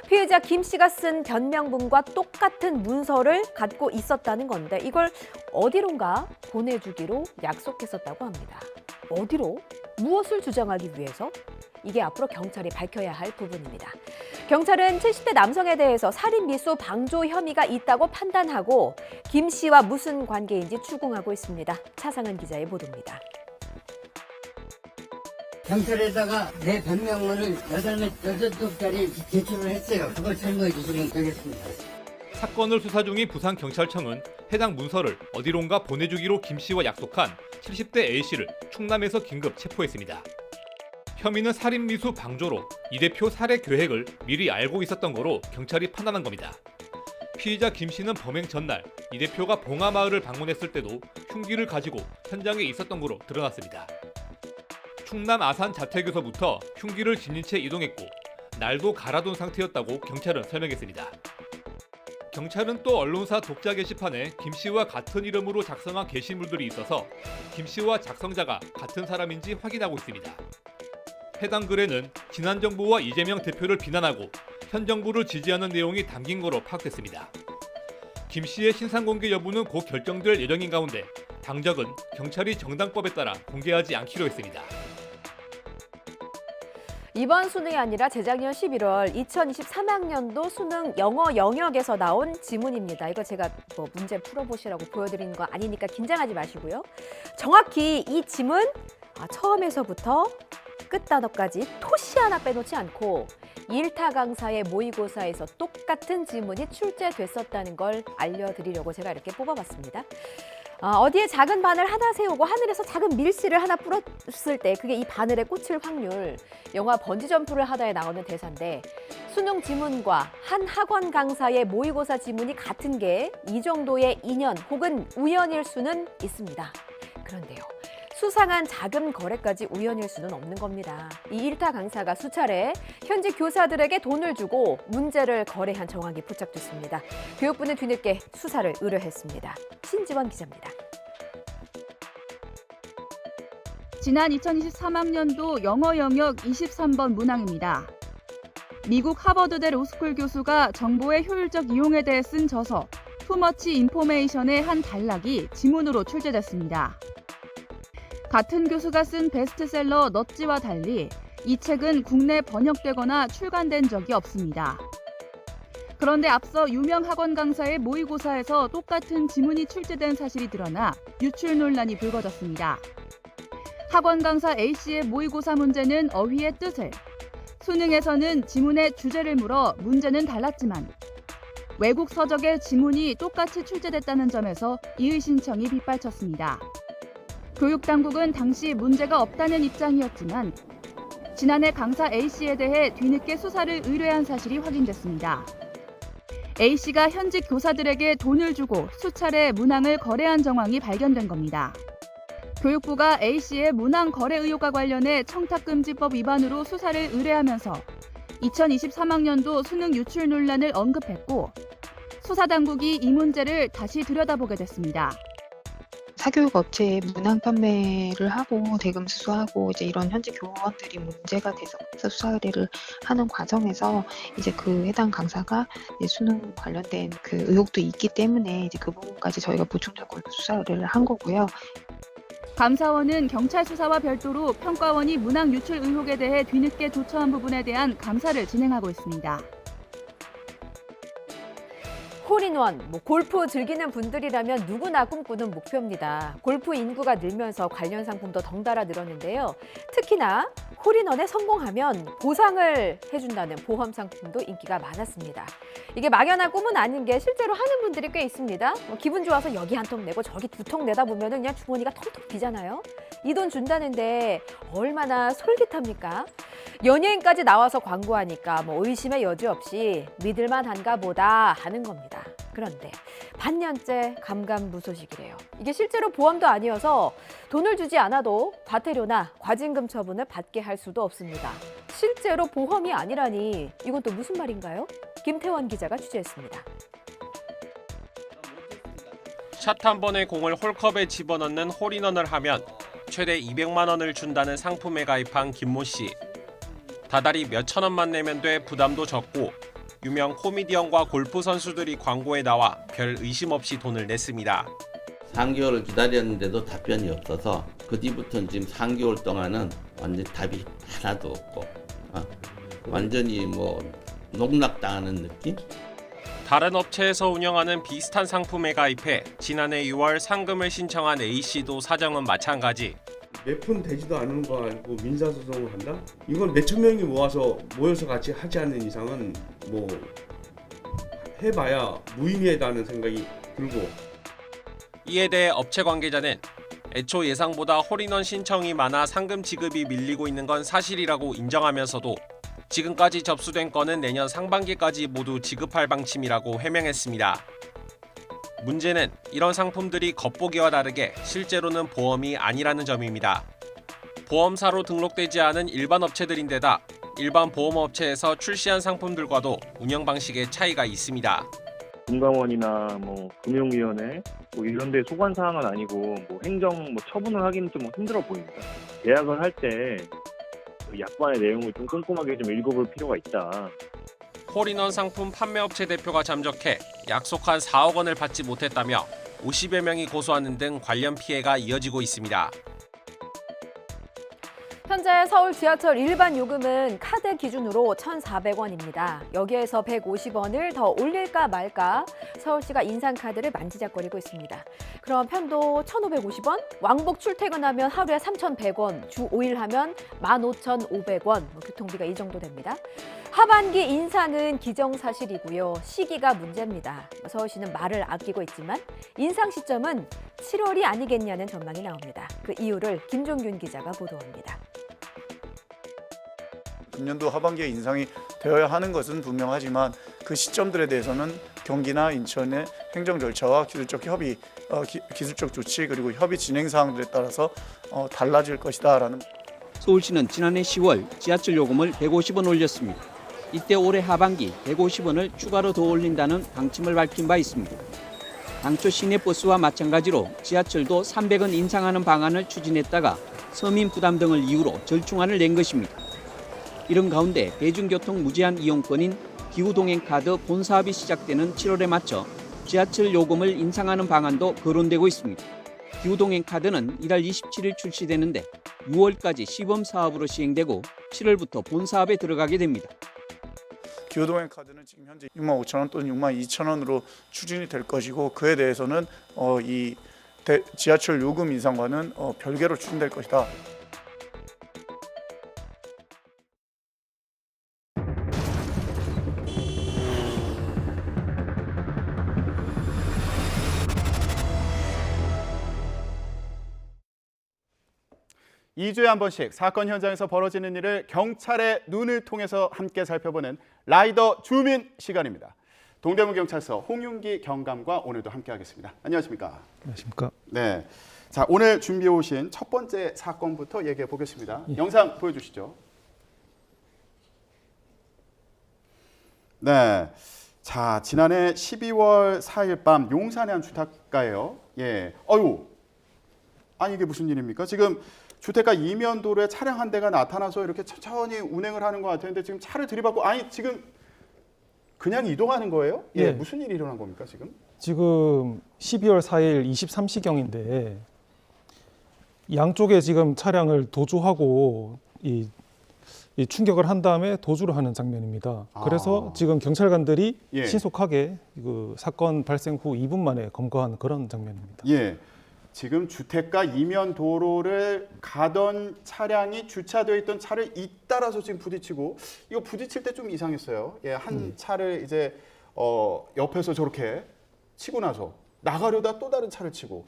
피해자 김 씨가 쓴 변명문과 똑같은 문서를 갖고 있었다는 건데 이걸 어디론가 보내주기로 약속했었다고 합니다. 어디로? 무엇을 주장하기 위해서? 이게 앞으로 경찰이 밝혀야 할 부분입니다. 경찰은 70대 남성에 대해서 살인미수 방조 혐의가 있다고 판단하고 김 씨와 무슨 관계인지 추궁하고 있습니다. 차상은 기자의 보도입니다. 경찰에다가 내 변명문을 8쪽짜리 제출을 했어요. 그걸 설명해 주시면 되겠습니다. 사건을 수사 중인 부산경찰청은 해당 문서를 어디론가 보내주기로 김 씨와 약속한 70대 A씨를 충남에서 긴급 체포했습니다. 혐의는 살인미수 방조로 이 대표 살해 계획을 미리 알고 있었던 거로 경찰이 판단한 겁니다. 피의자 김 씨는 범행 전날 이 대표가 봉하마을을 방문했을 때도 흉기를 가지고 현장에 있었던 거로 드러났습니다. 충남 아산 자택에서부터 흉기를 지닌 채 이동했고 날도 갈아둔 상태였다고 경찰은 설명했습니다. 경찰은 또 언론사 독자 게시판에 김 씨와 같은 이름으로 작성한 게시물들이 있어서 김 씨와 작성자가 같은 사람인지 확인하고 있습니다. 해당 글에는 지난 정부와 이재명 대표를 비난하고 현 정부를 지지하는 내용이 담긴 거로 파악됐습니다. 김 씨의 신상 공개 여부는 곧 결정될 예정인 가운데 당적은 경찰이 정당법에 따라 공개하지 않기로 했습니다. 이번 수능이 아니라 재작년 11월 2023학년도 수능 영어 영역에서 나온 지문입니다. 이거 제가 문제 풀어보시라고 보여드리는 거 아니니까 긴장하지 마시고요. 정확히 이 지문 처음에서부터 끝 단어까지 토시 하나 빼놓지 않고 일타 강사의 모의고사에서 똑같은 지문이 출제됐었다는 걸 알려드리려고 제가 이렇게 뽑아봤습니다. 어디에 작은 바늘 하나 세우고 하늘에서 작은 밀씨를 하나 뿌렸을 때 그게 이 바늘에 꽂힐 확률, 영화 번지점프를 하다에 나오는 대사인데 수능 지문과 한 학원 강사의 모의고사 지문이 같은 게 이 정도의 인연 혹은 우연일 수는 있습니다. 그런데요. 수상한 자금 거래까지 우연일 수는 없는 겁니다. 이 일타 강사가 수차례 현직 교사들에게 돈을 주고 문제를 거래한 정황이 포착됐습니다. 교육부는 뒤늦게 수사를 의뢰했습니다. 신지원 기자입니다. 지난 2023학년도 영어 영역 23번 문항입니다. 미국 하버드대 로스쿨 교수가 정보의 효율적 이용에 대해 쓴 저서 투머치 인포메이션의 한 단락이 지문으로 출제됐습니다. 같은 교수가 쓴 베스트셀러 넛지와 달리 이 책은 국내 번역되거나 출간된 적이 없습니다. 그런데 앞서 유명 학원 강사의 모의고사에서 똑같은 지문이 출제된 사실이 드러나 유출 논란이 불거졌습니다. 학원 강사 A씨의 모의고사 문제는 어휘의 뜻을, 수능에서는 지문의 주제를 물어 문제는 달랐지만 외국 서적의 지문이 똑같이 출제됐다는 점에서 이의 신청이 빗발쳤습니다. 교육당국은 당시 문제가 없다는 입장이었지만 지난해 강사 A씨에 대해 뒤늦게 수사를 의뢰한 사실이 확인됐습니다. A씨가 현직 교사들에게 돈을 주고 수차례 문항을 거래한 정황이 발견된 겁니다. 교육부가 A씨의 문항 거래 의혹과 관련해 청탁금지법 위반으로 수사를 의뢰하면서 2023학년도 수능 유출 논란을 언급했고 수사당국이 이 문제를 다시 들여다보게 됐습니다. 사교육 업체에 문항 판매를 하고 대금 수수하고 이제 이런 현직 교원들이 문제가 돼서 수사 의뢰를 하는 과정에서 이제 그 해당 강사가 이제 수능 관련된 그 의혹도 있기 때문에 이제 그 부분까지 저희가 보충적으로 수사 의뢰를 한 거고요. 감사원은 경찰 수사와 별도로 평가원이 문항 유출 의혹에 대해 뒤늦게 조처한 부분에 대한 감사를 진행하고 있습니다. 홀인 홀인원, 골프 즐기는 분들이라면 누구나 꿈꾸는 목표입니다. 골프 인구가 늘면서 관련 상품도 덩달아 늘었는데요. 특히나 홀인원에 성공하면 보상을 해준다는 보험 상품도 인기가 많았습니다. 이게 막연한 꿈은 아닌 게 실제로 하는 분들이 꽤 있습니다. 기분 좋아서 여기 한 통 내고 저기 두 통 내다 보면 그냥 주머니가 텅텅 비잖아요. 이 돈 준다는데 얼마나 솔깃합니까? 연예인까지 나와서 광고하니까 의심의 여지 없이 믿을만한가 보다 하는 겁니다. 그런데 반년째 감감무소식이래요. 이게 실제로 보험도 아니어서 돈을 주지 않아도 과태료나 과징금 처분을 받게 할 수도 없습니다. 실제로 보험이 아니라니 이건 또 무슨 말인가요? 김태원 기자가 취재했습니다. 샷 한 번에 공을 홀컵에 집어넣는 홀인원을 하면 최대 200만 원을 준다는 상품에 가입한 김모 씨. 다달이 몇천 원만 내면 돼 부담도 적고 유명 코미디언과 골프 선수들이 광고에 나와 별 의심 없이 돈을 냈습니다. 3개월을 기다렸는데도 답변이 없어서 그 뒤부터는 지금 3개월 동안은 완전 답이 하나도 없고 완전히 농락당하는 느낌? 다른 업체에서 운영하는 비슷한 상품에 가입해 지난해 6월 상금을 신청한 A씨도 사정은 마찬가지. 몇 푼 되지도 않은 거 알고 민사소송을 한다? 이건 몇천 명이 모여서 같이 하지 않는 이상은 해봐야 무의미하다는 생각이 들고. 이에 대해 업체 관계자는 애초 예상보다 홀인원 신청이 많아 상금 지급이 밀리고 있는 건 사실이라고 인정하면서도 지금까지 접수된 건은 내년 상반기까지 모두 지급할 방침이라고 해명했습니다. 문제는 이런 상품들이 겉보기와 다르게 실제로는 보험이 아니라는 점입니다. 보험사로 등록되지 않은 일반 업체들인데다 일반 보험업체에서 출시한 상품들과도 운영 방식의 차이가 있습니다. 금감원이나 금융위원회 이런 데 소관 사항은 아니고 행정 처분을 하기는 좀 힘들어 보입니다. 계약을 할 때 약관의 내용을 좀 꼼꼼하게 좀 읽어볼 필요가 있다. 홀인원 상품 판매업체 대표가 잠적해 약속한 4억 원을 받지 못했다며 50여 명이 고소하는 등 관련 피해가 이어지고 있습니다. 현재 서울 지하철 일반 요금은 카드 기준으로 1,400원입니다. 여기에서 150원을 더 올릴까 말까 서울시가 인상카드를 만지작거리고 있습니다. 그럼 편도 1,550원, 왕복 출퇴근하면 하루에 3,100원, 주 5일 하면 15,500원, 교통비가 이 정도 됩니다. 하반기 인상은 기정사실이고요. 시기가 문제입니다. 서울시는 말을 아끼고 있지만 인상 시점은 7월이 아니겠냐는 전망이 나옵니다. 그 이유를 김종균 기자가 보도합니다. 금년도 하반기에 인상이 되어야 하는 것은 분명하지만 그 시점들에 대해서는 경기나 인천의 행정 절차와 기술적 협의, 기술적 조치 그리고 협의 진행 사항들에 따라서 달라질 것이다라는. 서울시는 지난해 10월 지하철 요금을 150원 올렸습니다. 이때 올해 하반기 150원을 추가로 더 올린다는 방침을 밝힌 바 있습니다. 당초 시내버스와 마찬가지로 지하철도 300원 인상하는 방안을 추진했다가 서민 부담 등을 이유로 절충안을 낸 것입니다. 이런 가운데 대중교통 무제한 이용권인 기후동행카드 본사업이 시작되는 7월에 맞춰 지하철 요금을 인상하는 방안도 거론되고 있습니다. 기후동행카드는 이달 27일 출시되는데 6월까지 시범사업으로 시행되고 7월부터 본사업에 들어가게 됩니다. 기후동행 카드는 지금 현재 65,000원 또는 62,000원으로 추진이 될 것이고 그에 대해서는 이 지하철 요금 인상과는 별개로 추진될 것이다. (2주에) 한 번씩 사건 현장에서 벌어지는 일을 경찰의 눈을 통해서 함께 살펴보는 라이더 주민 시간입니다. 동대문경찰서 홍윤기 경감과 오늘도 함께하겠습니다. 안녕하십니까? 안녕하십니까? 네, 자 오늘 준비해 오신 첫 번째 사건부터 얘기해 보겠습니다. 영상 보여주시죠. 네, 자 지난해 12월 4일 밤 용산의 한 주택가예요. 예, 아니 이게 무슨 일입니까? 지금 주택가 이면도로에 차량 한 대가 나타나서 이렇게 천천히 운행을 하는 것 같았는데 지금 차를 들이받고 지금 그냥 이동하는 거예요? 예, 네. 무슨 일이 일어난 겁니까 지금? 지금 12월 4일 23시경인데 양쪽에 지금 차량을 도주하고 이 이 충격을 한 다음에 도주를 하는 장면입니다. 그래서 지금 경찰관들이 예. 신속하게 그 사건 발생 후 2분 만에 검거한 그런 장면입니다. 예. 지금 주택가 이면 도로를 가던 차량이 주차되어 있던 차를 잇따라서 지금 부딪히고, 이거 부딪힐 때 좀 이상했어요. 예, 한 차를 이제 옆에서 저렇게 치고 나서 나가려다 또 다른 차를 치고,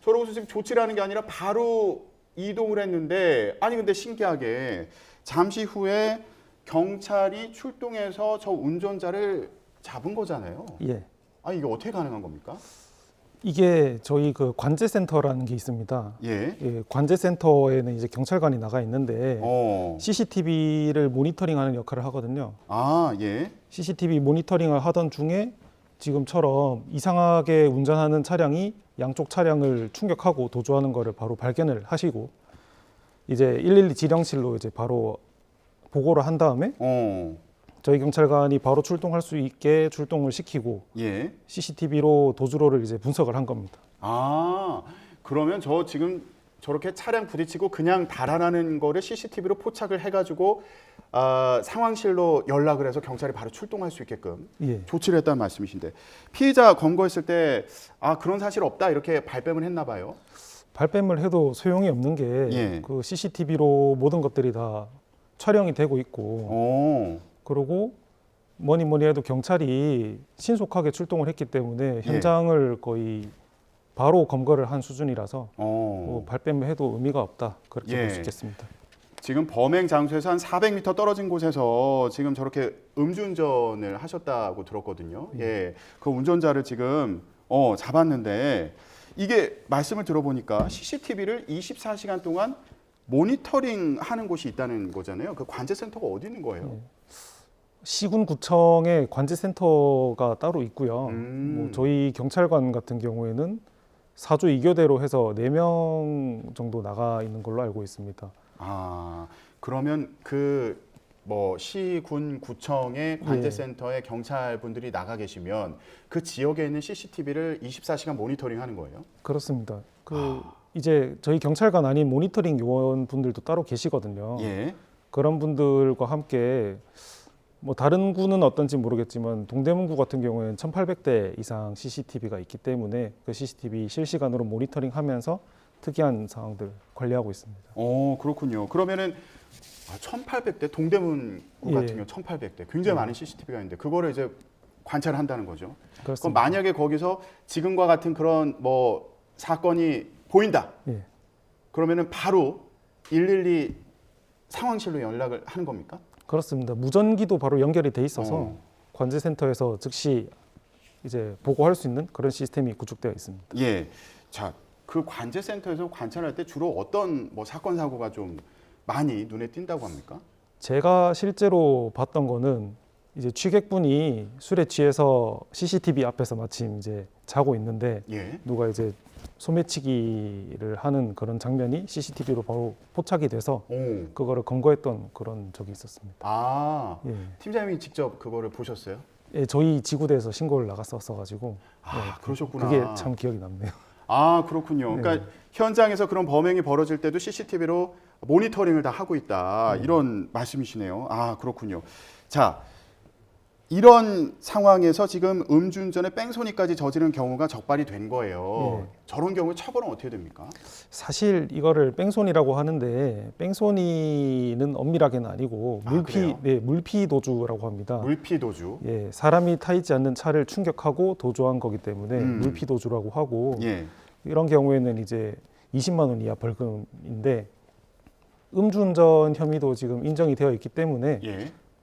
저러고서 지금 조치를 하는 게 아니라 바로 이동을 했는데, 아니 근데 신기하게 잠시 후에 경찰이 출동해서 저 운전자를 잡은 거잖아요. 예. 아니 이게 어떻게 가능한 겁니까? 이게 저희 그 관제센터라는 게 있습니다. 예. 관제센터에는 이제 경찰관이 나가 있는데 어. CCTV를 모니터링하는 역할을 하거든요. 아, 예. CCTV 모니터링을 하던 중에 지금처럼 이상하게 운전하는 차량이 양쪽 차량을 충격하고 도주하는 거를 바로 발견을 하시고 이제 112 지령실로 이제 바로 보고를 한 다음에 저희 경찰관이 바로 출동할 수 있게 출동을 시키고 예. CCTV로 도주로를 이제 분석을 한 겁니다. 아, 그러면 저 지금 저렇게 차량 부딪히고 그냥 달아나는 거를 CCTV로 포착을 해가지고 상황실로 연락을 해서 경찰이 바로 출동할 수 있게끔 예. 조치를 했다는 말씀이신데, 피의자 검거했을 때 그런 사실 없다 이렇게 발뺌을 했나 봐요. 발뺌을 해도 소용이 없는 게 그 CCTV로 모든 것들이 다 촬영이 되고 있고 그리고 뭐니 해도 경찰이 신속하게 출동을 했기 때문에 현장을 거의 바로 검거를 한 수준이라서 뭐 발뺌을 해도 의미가 없다 그렇게 볼 수 있겠습니다. 지금 범행 장소에서 한 400m 떨어진 곳에서 지금 저렇게 음주운전을 하셨다고 들었거든요. 예, 그 운전자를 지금 잡았는데 이게 말씀을 들어보니까 CCTV를 24시간 동안 모니터링하는 곳이 있다는 거잖아요. 그 관제센터가 어디 있는 거예요? 시군구청에 관제센터가 따로 있고요. 뭐 저희 경찰관 같은 경우에는 4조 2교대로 해서 4명 정도 나가 있는 걸로 알고 있습니다. 아, 그러면 그 뭐 시군 구청의 관제센터에 경찰분들이 나가 계시면 그 지역에 있는 CCTV를 24시간 모니터링하는 거예요? 그렇습니다. 이제 저희 경찰관 아닌 모니터링 요원분들도 따로 계시거든요. 그런 분들과 함께 뭐 다른 구는 어떤지 모르겠지만 동대문구 같은 경우에는 1,800대 이상 CCTV가 있기 때문에 그 CCTV 실시간으로 모니터링하면서 특이한 상황들 관리하고 있습니다. 그렇군요. 그러면은 1,800대 동대문구 같은 경우 1,800대 굉장히 많은 CCTV가 있는데 그거를 이제 관찰을 한다는 거죠. 그렇습니다. 그럼 만약에 거기서 지금과 같은 그런 뭐 사건이 보인다. 그러면은 바로 112 상황실로 연락을 하는 겁니까? 그렇습니다. 무전기도 바로 연결이 돼 있어서 관제센터에서 즉시 이제 보고할 수 있는 그런 시스템이 구축되어 있습니다. 예. 자, 그 관제센터에서 관찰할 때 주로 어떤 뭐 사건 사고가 좀 많이 눈에 띈다고 합니까? 제가 실제로 봤던 거는 이제 취객분이 술에 취해서 CCTV 앞에서 마침 이제 자고 있는데 누가 이제 소매치기를 하는 그런 장면이 CCTV로 바로 포착이 돼서 그거를 검거했던 그런 적이 있었습니다. 아, 팀장님이 직접 그거를 보셨어요? 예, 저희 지구대에서 신고를 나갔었어가지고 그러셨구나. 그게 참 기억이 남네요. 아, 그렇군요. 그러니까 현장에서 그런 범행이 벌어질 때도 CCTV로 모니터링을 다 하고 있다 이런 말씀이시네요. 아, 그렇군요. 자, 이런 상황에서 지금 음주운전에 뺑소니까지 저지른 경우가 적발이 된 거예요. 저런 경우에 처벌은 어떻게 됩니까? 사실 이거를 뺑소니라고 하는데 뺑소니는 엄밀하게는 아니고 물피 도주라고 합니다. 물피 도주. 예, 사람이 타 있지 않는 차를 충격하고 도주한 거기 때문에 물피 도주라고 하고 이런 경우에는 이제 20만 원 이하 벌금인데 음주운전 혐의도 지금 인정이 되어 있기 때문에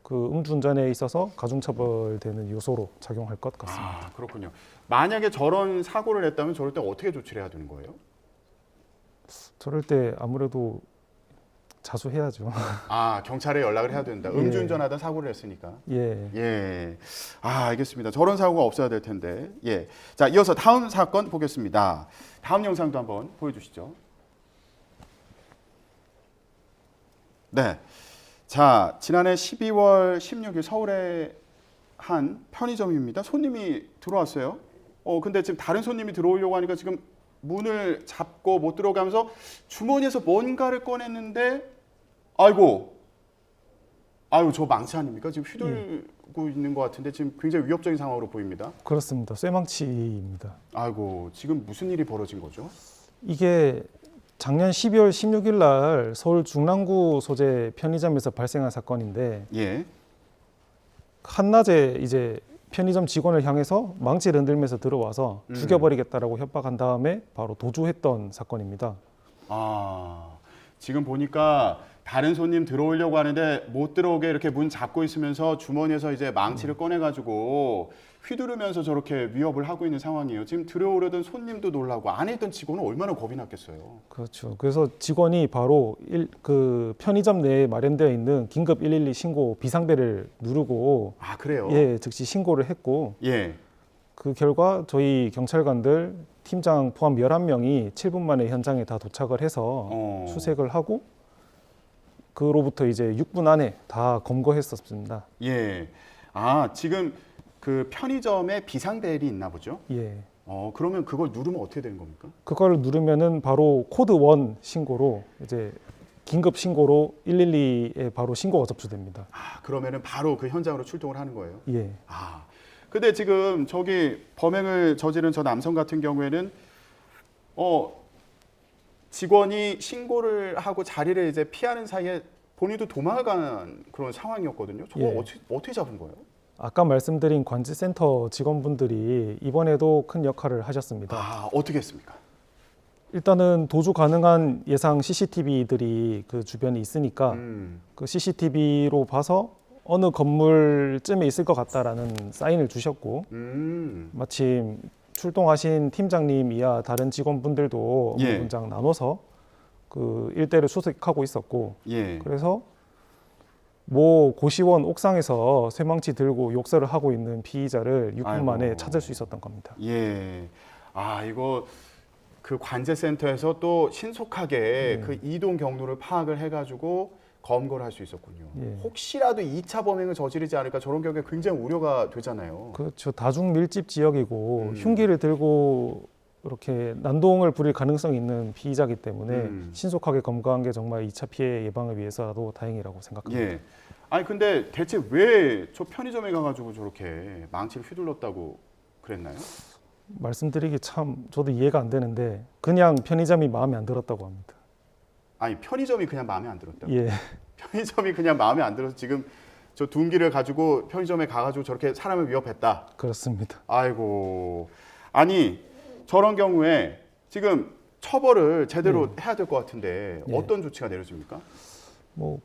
그 음주운전에 있어서 가중처벌되는 요소로 작용할 것 같습니다. 아, 그렇군요. 만약에 저런 사고를 했다면 저럴 때 어떻게 조치를 해야 되는 거예요? 저럴 때 아무래도 자수해야죠. 아, 경찰에 연락을 해야 된다. 음주운전하다 사고를 했으니까. 예. 아, 알겠습니다. 저런 사고가 없어야 될 텐데. 예. 자, 이어서 다음 사건 보겠습니다. 다음 영상도 한번 보여주시죠. 네. 자, 지난해 12월 16일 서울의 한 편의점입니다. 손님이 들어왔어요. 근데 지금 다른 손님이 들어오려고 하니까 지금 문을 잡고 못 들어가면서 주머니에서 뭔가를 꺼냈는데 아이고, 아유, 저 망치 아닙니까? 지금 휘둘고 있는 것 같은데 지금 굉장히 위협적인 상황으로 보입니다. 그렇습니다. 쇠망치입니다. 아이고, 지금 무슨 일이 벌어진 거죠? 이게 작년 12월 16일 날 서울 중랑구 소재 편의점에서 발생한 사건인데 예. 한낮에 이제 편의점 직원을 향해서 망치를 흔들면서 들어와서 죽여버리겠다라고 협박한 다음에 바로 도주했던 사건입니다. 아, 지금 보니까 다른 손님 들어오려고 하는데 못 들어오게 이렇게 문 잡고 있으면서 주머니에서 이제 망치를 꺼내가지고 휘두르면서 저렇게 위협을 하고 있는 상황이에요. 지금 들어오려던 손님도 놀라고 안에 있던 직원은 얼마나 겁이 났겠어요. 그렇죠. 그래서 직원이 바로 그 편의점 내에 마련되어 있는 긴급 112 신고 비상벨을 누르고 아, 그래요? 예, 즉시 신고를 했고 예. 그 결과 저희 경찰관들 팀장 포함 11명이 7분 만에 현장에 다 도착을 해서 수색을 하고 그로부터 이제 6분 안에 다 검거했었습니다. 예. 아, 지금 그 편의점에 비상벨이 있나 보죠? 예. 그러면 그걸 누르면 어떻게 되는 겁니까? 그걸 누르면은 바로 코드 1 신고로 이제 긴급 신고로 112에 바로 신고가 접수됩니다. 아, 그러면은 바로 그 현장으로 출동을 하는 거예요? 예. 아. 근데 지금 저기 범행을 저지른 저 남성 같은 경우에는 직원이 신고를 하고 자리를 이제 피하는 사이에 본인도 도망을 간 그런 상황이었거든요. 저거 예. 어떻게 잡은 거예요? 아까 말씀드린 관제센터 직원분들이 이번에도 큰 역할을 하셨습니다. 아, 어떻게 했습니까? 일단은 도주 가능한 예상 CCTV들이 그 주변에 있으니까 그 CCTV로 봐서 어느 건물쯤에 있을 것 같다라는 사인을 주셨고 마침 출동하신 팀장님 이하 다른 직원분들도 업무 분장 나눠서 그 일대를 수색하고 있었고 그래서 모 고시원 옥상에서 쇠망치 들고 욕설을 하고 있는 피의자를 6분 만에 찾을 수 있었던 겁니다. 예. 아, 이거 그 관제센터에서 또 신속하게 그 이동 경로를 파악을 해가지고 검거를 할 수 있었군요. 예. 혹시라도 2차 범행을 저지르지 않을까 저런 경우에 굉장히 우려가 되잖아요. 그렇죠. 다중 밀집 지역이고 흉기를 들고 이렇게 난동을 부릴 가능성이 있는 피의자이기 때문에 신속하게 검거한 게 정말 2차 피해 예방을 위해서라도 다행이라고 생각합니다. 예. 아니 근데 대체 왜 저 편의점에 가가지고 저렇게 망치를 휘둘렀다고 그랬나요? 말씀드리기 참 저도 이해가 안 되는데 그냥 편의점이 마음에 안 들었다고 합니다. 아니 편의점이 그냥 마음에 안 들었다고? 예. 편의점이 그냥 마음에 안 들어서 지금 저 둔기를 가지고 편의점에 가가지고 저렇게 사람을 위협했다? 그렇습니다. 아이고. 아니 저런 경우에 지금 처벌을 제대로 해야 될 것 같은데 어떤 조치가 내려집니까? 뭐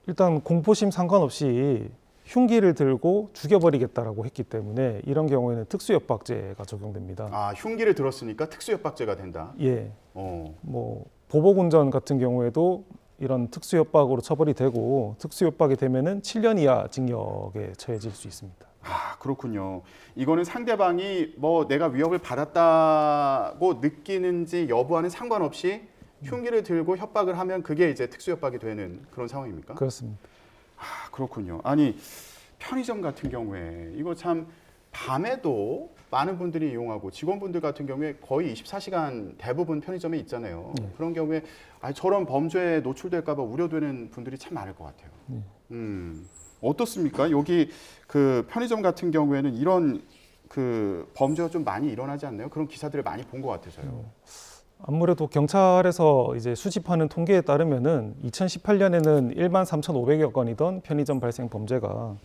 일단 공포심 상관없이 흉기를 들고 죽여버리겠다라고 했기 때문에 이런 경우에는 특수협박죄가 적용됩니다. 아, 흉기를 들었으니까 특수협박죄가 된다? 예. 뭐 보복운전 같은 경우에도 이런 특수협박으로 처벌이 되고 특수협박이 되면은 7년 이하 징역에 처해질 수 있습니다. 아, 그렇군요. 이거는 상대방이 뭐 내가 위협을 받았다고 느끼는지 여부와는 상관없이 흉기를 들고 협박을 하면 그게 이제 특수협박이 되는 그런 상황입니까? 그렇습니다. 아, 그렇군요. 아니 편의점 같은 경우에 이거 참 밤에도 많은 분들이 이용하고 직원분들 같은 경우에 거의 24시간 대부분 편의점에 있잖아요. 그런 경우에 저런 범죄에 노출될까 봐 우려되는 분들이 참 많을 것 같아요. 어떻습니까? 여기 그 편의점 같은 경우에는 이런 그 범죄가 좀 많이 일어나지 않나요? 그런 기사들을 많이 본 것 같아서요. 아무래도 경찰에서 이제 수집하는 통계에 따르면은 2018년에는 1만 3,500여 건이던 편의점 발생 범죄가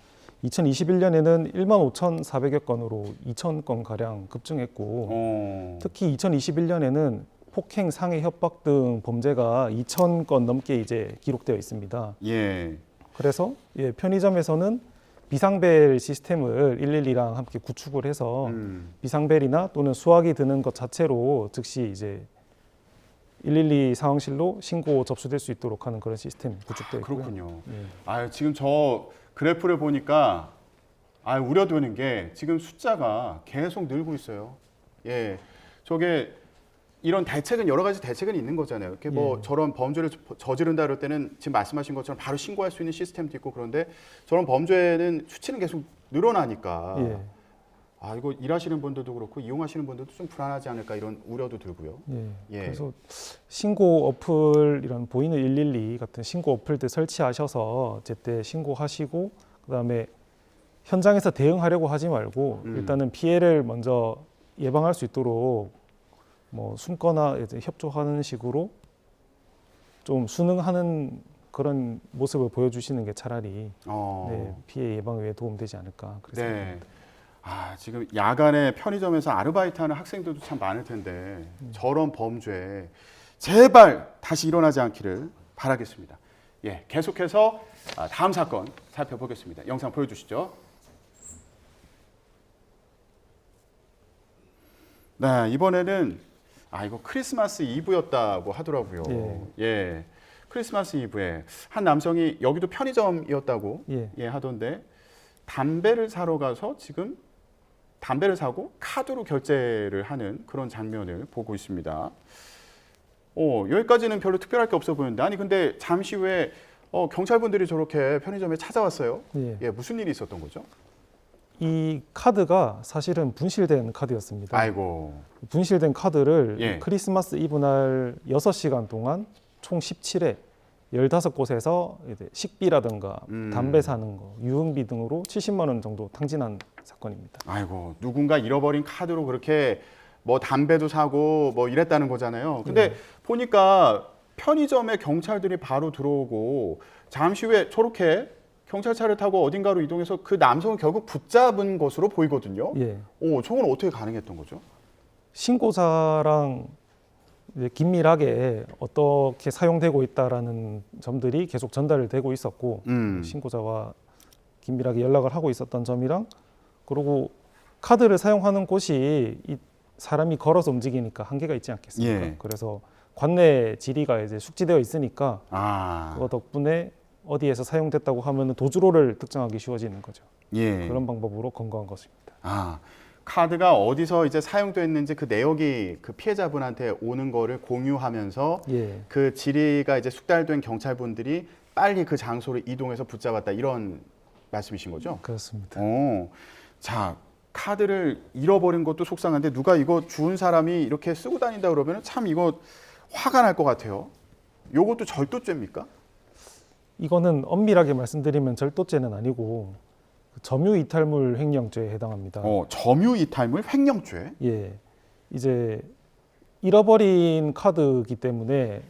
2021년에는 1만 5,400여 건으로 2,000건 가량 급증했고 특히 2021년에는 폭행, 상해, 협박 등 범죄가 2,000건 넘게 이제 기록되어 있습니다. 예. 그래서 편의점에서는 비상벨 시스템을 112랑 함께 구축을 해서 비상벨이나 또는 수화기 드는 것 자체로 즉시 이제 112 상황실로 신고 접수될 수 있도록 하는 그런 시스템이 구축되어 있고요. 그렇군요. 아, 지금 저 그래프를 보니까 우려되는 게 지금 숫자가 계속 늘고 있어요. 예, 저게 이런 대책은 여러 가지 대책은 있는 거잖아요. 이렇게 뭐 저런 범죄를 저지른다 그럴 때는 지금 말씀하신 것처럼 바로 신고할 수 있는 시스템도 있고 그런데 저런 범죄는 수치는 계속 늘어나니까 아, 이거 일하시는 분들도 그렇고 이용하시는 분들도 좀 불안하지 않을까 이런 우려도 들고요. 예. 그래서 신고 어플 이런 보이는 112 같은 신고 어플들 설치하셔서 제때 신고하시고 그다음에 현장에서 대응하려고 하지 말고 일단은 피해를 먼저 예방할 수 있도록 뭐 숨거나 이제 협조하는 식으로 좀 순응하는 그런 모습을 보여주시는 게 차라리 네, 피해 예방에 도움되지 않을까 그렇게 생각합니다. 아, 지금 야간에 편의점에서 아르바이트하는 학생들도 참 많을 텐데 저런 범죄 제발 다시 일어나지 않기를 바라겠습니다. 예, 계속해서 다음 사건 살펴보겠습니다. 영상 보여주시죠. 네, 이번에는 이거 크리스마스 이브였다고 하더라고요. 예, 크리스마스 이브에 한 남성이 여기도 편의점이었다고 하던데 담배를 사러 가서 지금 담배를 사고 카드로 결제를 하는 그런 장면을 보고 있습니다. 여기까지는 별로 특별할 게 없어 보이는데 아니 근데 잠시 후에 경찰분들이 저렇게 편의점에 찾아왔어요. 예, 무슨 일이 있었던 거죠? 이 카드가 사실은 분실된 카드였습니다. 아이고. 분실된 카드를 크리스마스 이브 날 6시간 동안 총 17회 15곳에서 이제 식비라든가 담배 사는 거, 유흥비 등으로 70만 원 정도 탕진한 사건입니다. 아이고, 누군가 잃어버린 카드로 그렇게 뭐 담배도 사고 뭐 이랬다는 거잖아요. 근데 보니까 편의점에 경찰들이 바로 들어오고 잠시 후에 저렇게 경찰차를 타고 어딘가로 이동해서 그 남성을 결국 붙잡은 것으로 보이거든요. 저건 어떻게 가능했던 거죠? 신고자랑 이제 긴밀하게 어떻게 사용되고 있다라는 점들이 계속 전달되고 있었고 신고자와 긴밀하게 연락을 하고 있었던 점이랑 그리고 카드를 사용하는 곳이 이 사람이 걸어서 움직이니까 한계가 있지 않겠습니까? 그래서 관내 지리가 이제 숙지되어 있으니까 그거 덕분에 어디에서 사용됐다고 하면 도주로를 특정하기 쉬워지는 거죠. 그런 방법으로 검거한 것입니다. 카드가 어디서 이제 사용됐는지 그 내역이 그 피해자분한테 오는 거를 공유하면서 그 지리가 이제 숙달된 경찰분들이 빨리 그 장소를 이동해서 붙잡았다 이런 말씀이신 거죠? 그렇습니다. 자, 카드를 잃어버린 것도 속상한데 누가 이거 주운 사람이 이렇게 쓰고 다닌다 그러면 참 이거 화가 날 것 같아요. 요것도 절도죄입니까? 이거는 엄밀하게 말씀드리면 절도죄는 아니고 점유이탈물 횡령죄에 해당합니다. 점유이탈물 횡령죄? 예, 이제 잃어버린 카드이기 때문에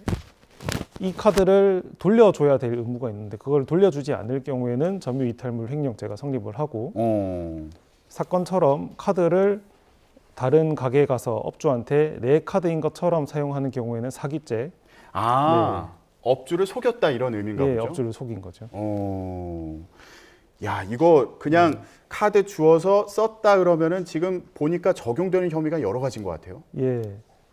이 카드를 돌려줘야 될 의무가 있는데 그걸 돌려주지 않을 경우에는 점유이탈물 횡령죄가 성립을 하고 사건처럼 카드를 다른 가게에 가서 업주한테 내 카드인 것처럼 사용하는 경우에는 사기죄. 업주를 속였다 이런 의미인가 보죠? 업주를 속인 거죠. 야, 이거 그냥 카드 주어서 썼다 그러면은 지금 보니까 적용되는 혐의가 여러 가지인 것 같아요.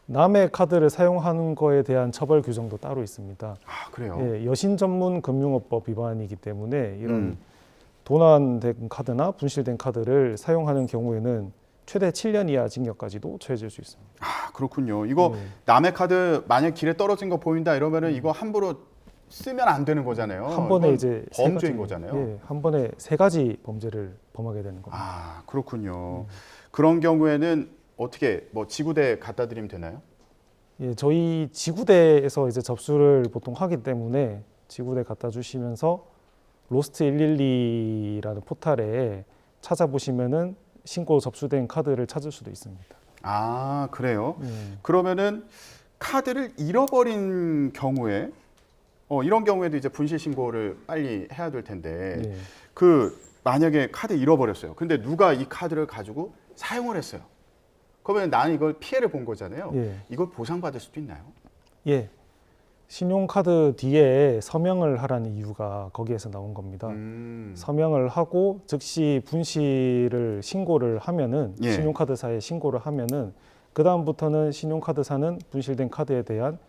남의 카드를 사용하는 거에 대한 처벌 규정도 따로 있습니다. 그래요? 여신 전문 금융업법 위반이기 때문에 이런 도난된 카드나 분실된 카드를 사용하는 경우에는 최대 7년 이하 징역까지도 처해질 수 있습니다. 그렇군요. 이거 남의 카드 만약 길에 떨어진 거 보인다 이러면은 이거 함부로 쓰면 안 되는 거잖아요. 한 번에 이제 범죄인 거잖아요. 한 번에 3가지 범죄를 범하게 되는 겁니다. 그렇군요. 그런 경우에는 어떻게 뭐 지구대 갖다 드리면 되나요? 저희 지구대에서 이제 접수를 보통 하기 때문에 지구대 갖다 주시면서 로스트 112라는 포털에 찾아보시면은 신고 접수된 카드를 찾을 수도 있습니다. 그래요? 그러면은 카드를 잃어버린 경우에 이런 경우에도 이제 분실 신고를 빨리 해야 될 텐데 그 만약에 카드 잃어버렸어요. 근데 누가 이 카드를 가지고 사용을 했어요. 그러면 나는 이걸 피해를 본 거잖아요. 이걸 보상받을 수도 있나요? 신용카드 뒤에 서명을 하라는 이유가 거기에서 나온 겁니다. 서명을 하고 즉시 분실을 신고를 하면은 신용카드사에 신고를 하면은 그 다음부터는 신용카드사는 분실된 카드에 대한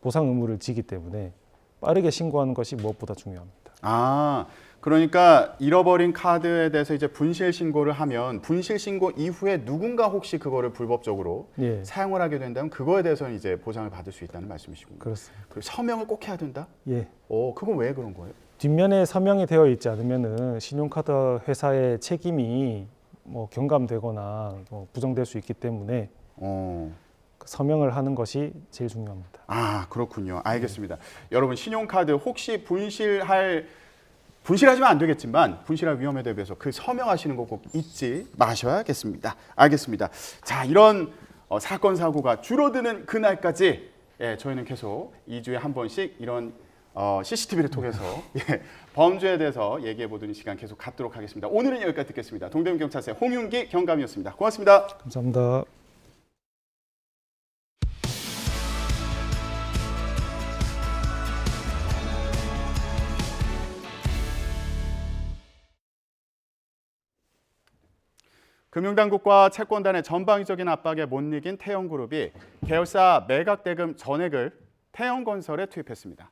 보상 의무를 지기 때문에 빠르게 신고하는 것이 무엇보다 중요합니다. 그러니까 잃어버린 카드에 대해서 이제 분실 신고를 하면 분실 신고 이후에 누군가 혹시 그거를 불법적으로 사용을 하게 된다면 그거에 대해서는 이제 보상을 받을 수 있다는 말씀이시군요. 그렇습니다. 그리고 서명을 꼭 해야 된다? 그건 왜 그런 거예요? 뒷면에 서명이 되어 있지 않으면은 신용카드 회사의 책임이 뭐 경감되거나 부정될 수 있기 때문에 서명을 하는 것이 제일 중요합니다. 아, 그렇군요. 알겠습니다. 여러분, 신용카드 혹시 분실하시면 안 되겠지만 분실할 위험에 대비해서 그 서명하시는 거 꼭 잊지 마셔야겠습니다. 알겠습니다. 자, 이런 사건 사고가 줄어드는 그날까지 저희는 계속 2주에 한 번씩 이런 CCTV를 통해서 범죄에 대해서 얘기해 보는 시간 계속 갖도록 하겠습니다. 오늘은 여기까지 듣겠습니다. 동대문경찰서의 홍윤기 경감이었습니다. 고맙습니다. 감사합니다. 금융당국과 채권단의 전방위적인 압박에 못 이긴 태영그룹이 계열사 매각대금 전액을 태영건설에 투입했습니다.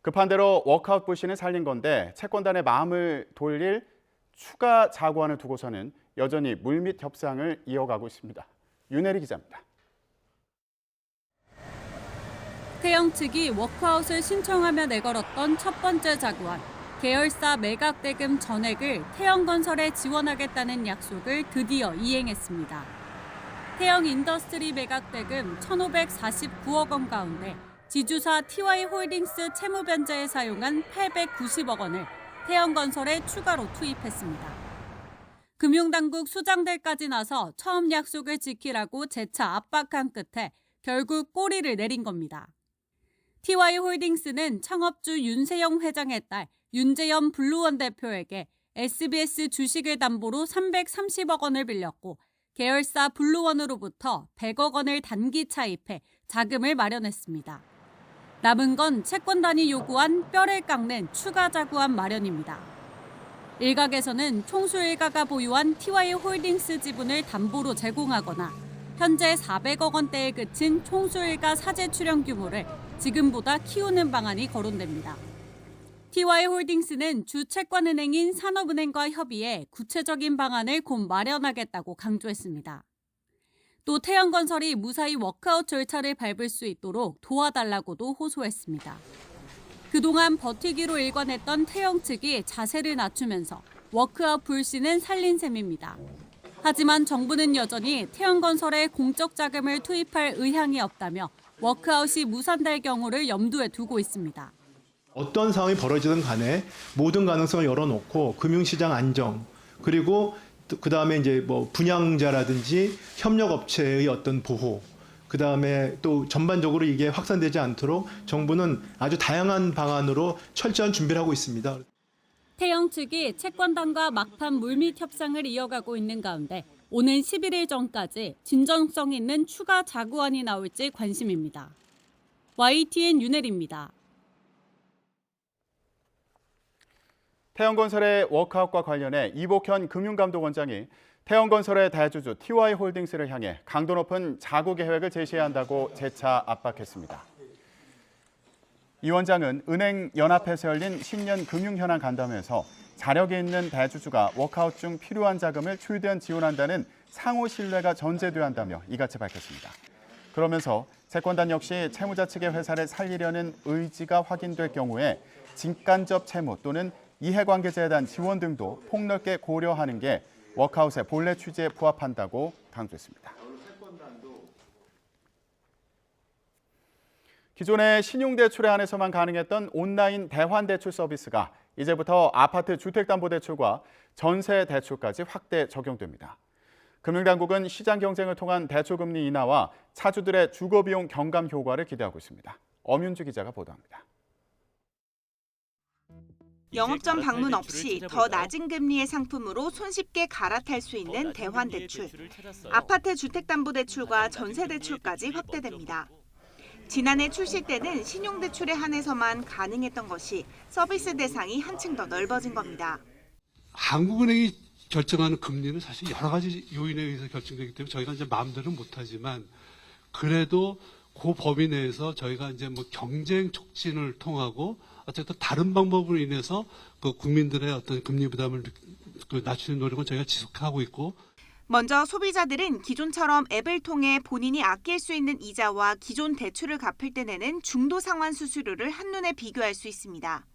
급한 대로 워크아웃 불신을 살린 건데 채권단의 마음을 돌릴 추가 자구안을 두고서는 여전히 물밑 협상을 이어가고 있습니다. 윤혜리 기자입니다. 태영 측이 워크아웃을 신청하며 내걸었던 첫 번째 자구안. 계열사 매각대금 전액을 태영건설에 지원하겠다는 약속을 드디어 이행했습니다. 태영인더스트리 매각대금 1,549억 원 가운데 지주사 TY홀딩스 채무 변제에 사용한 890억 원을 태영건설에 추가로 투입했습니다. 금융당국 수장들까지 나서 처음 약속을 지키라고 재차 압박한 끝에 결국 꼬리를 내린 겁니다. TY홀딩스는 창업주 윤세영 회장의 딸 윤재현 블루원 대표에게 SBS 주식을 담보로 330억 원을 빌렸고 계열사 블루원으로부터 100억 원을 단기 차입해 자금을 마련했습니다. 남은 건 채권단이 요구한 뼈를 깎는 추가 자구안 마련입니다. 일각에서는 총수 일가가 보유한 TY홀딩스 지분을 담보로 제공하거나 현재 400억 원대에 그친 총수 일가 사재 출연 규모를 지금보다 키우는 방안이 거론됩니다. TY홀딩스는 주 채권은행인 산업은행과 협의해 구체적인 방안을 곧 마련하겠다고 강조했습니다. 또 태영건설이 무사히 워크아웃 절차를 밟을 수 있도록 도와달라고도 호소했습니다. 그동안 버티기로 일관했던 태영 측이 자세를 낮추면서 워크아웃 불씨는 살린 셈입니다. 하지만 정부는 여전히 태영건설에 공적 자금을 투입할 의향이 없다며 워크아웃이 무산될 경우를 염두에 두고 있습니다. 어떤 상황이 벌어지든 간에 모든 가능성을 열어놓고 금융시장 안정 그리고 그다음에 이제 뭐 분양자라든지 협력업체의 어떤 보호 그다음에 또 전반적으로 이게 확산되지 않도록 정부는 아주 다양한 방안으로 철저한 준비를 하고 있습니다. 태영 측이 채권단과 막판 물밑 협상을 이어가고 있는 가운데 오는 11일 전까지 진정성 있는 추가 자구안이 나올지 관심입니다. YTN 윤혜리입니다. 태영건설의 워크아웃과 관련해 이복현 금융감독원장이 태영건설의 대주주 TY홀딩스를 향해 강도 높은 자구 계획을 제시해야 한다고 재차 압박했습니다. 이 원장은 은행연합회에서 열린 신년 금융현안 간담회에서 자력이 있는 대주주가 워크아웃 중 필요한 자금을 최대한 지원한다는 상호 신뢰가 전제돼야 한다며 이같이 밝혔습니다. 그러면서 채권단 역시 채무자 측의 회사를 살리려는 의지가 확인될 경우에 직간접 채무 또는 이해관계자에 대한 지원 등도 폭넓게 고려하는 게 워크아웃의 본래 취지에 부합한다고 강조했습니다. 기존의 신용대출에 한해서만 가능했던 온라인 대환대출 서비스가 이제부터 아파트 주택담보대출과 전세대출까지 확대 적용됩니다. 금융당국은 시장 경쟁을 통한 대출금리 인하와 차주들의 주거비용 경감 효과를 기대하고 있습니다. 엄윤주 기자가 보도합니다. 영업점 방문 없이 더 낮은 금리의 상품으로 손쉽게 갈아탈 수 있는 대환대출. 아파트 주택담보대출과 전세대출까지 확대됩니다. 지난해 출시 때는 신용대출에 한해서만 가능했던 것이 서비스 대상이 한층 더 넓어진 겁니다. 한국은행이 결정하는 금리는 사실 여러 가지 요인에 의해서 결정되기 때문에 저희가 이제 마음대로 못하지만 그래도 그 범위 내에서 저희가 이제 뭐 경쟁 촉진을 통하고 어쨌든 다른 방법으로 인해서 그 국민들의 어떤 금리 부담을 낮추는 노력은 저희가 지속하고 있고. 먼저 소비자들은 기존처럼 앱을 통해 본인이 아낄 수 있는 이자와 기존 대출을 갚을 때 내는 중도 상환 수수료를 한눈에 비교할 수 있습니다.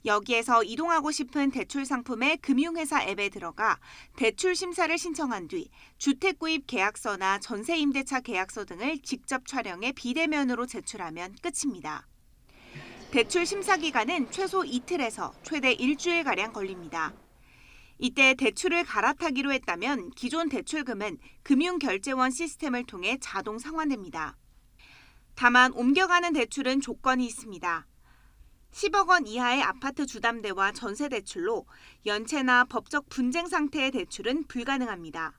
여기에서 이동하고 싶은 대출 상품의 금융회사 앱에 들어가 대출 심사를 신청한 뒤 주택구입 계약서나 전세임대차 계약서 등을 직접 촬영해 비대면으로 제출하면 끝입니다. 대출 심사 기간은 최소 이틀에서 최대 일주일가량 걸립니다. 이때 대출을 갈아타기로 했다면 기존 대출금은 금융결제원 시스템을 통해 자동 상환됩니다. 다만 옮겨가는 대출은 조건이 있습니다. 10억 원 이하의 아파트 주담대와 전세 대출로 연체나 법적 분쟁 상태의 대출은 불가능합니다.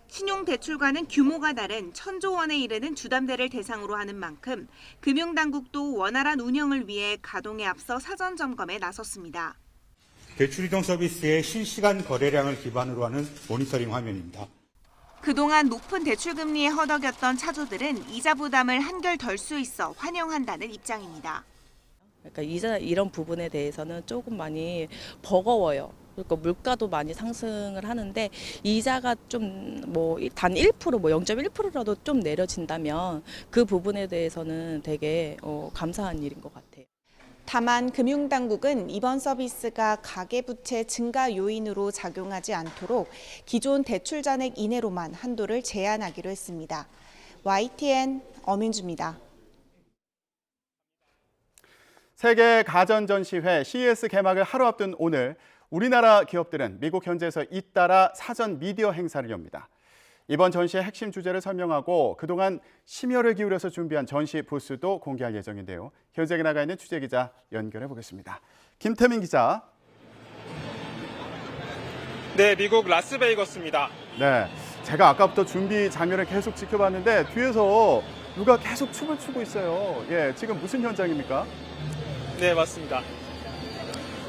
신용대출과는 규모가 다른 1,000조 원에 이르는 주담대를 대상으로 하는 만큼 금융당국도 원활한 운영을 위해 가동에 앞서 사전 점검에 나섰습니다. 대출 이동 서비스의 실시간 거래량을 기반으로 하는 모니터링 화면입니다. 그동안 높은 대출 금리에 허덕였던 차주들은 이자 부담을 한결 덜 수 있어 환영한다는 입장입니다. 그러니까 이자 이런 부분에 대해서는 조금 많이 버거워요. 그러니까 물가도 많이 상승을 하는데 이자가 좀 뭐 단 1%, 뭐 0.1%라도 좀 내려진다면 그 부분에 대해서는 되게 감사한 일인 것 같아요. 다만 금융당국은 이번 서비스가 가계부채 증가 요인으로 작용하지 않도록 기존 대출 잔액 이내로만 한도를 제한하기로 했습니다. YTN 엄윤주입니다. 세계 가전전시회 CES 개막을 하루 앞둔 오늘 우리나라 기업들은 미국 현지에서 잇따라 사전 미디어 행사를 엽니다. 이번 전시의 핵심 주제를 설명하고 그동안 심혈을 기울여서 준비한 전시 부스도 공개할 예정인데요. 현장에 나가 있는 취재기자 연결해 보겠습니다. 김태민 기자. 네, 미국 라스베이거스입니다. 네, 제가 아까부터 준비 장면을 계속 지켜봤는데 뒤에서 누가 계속 춤을 추고 있어요. 예, 지금 무슨 현장입니까? 네, 맞습니다.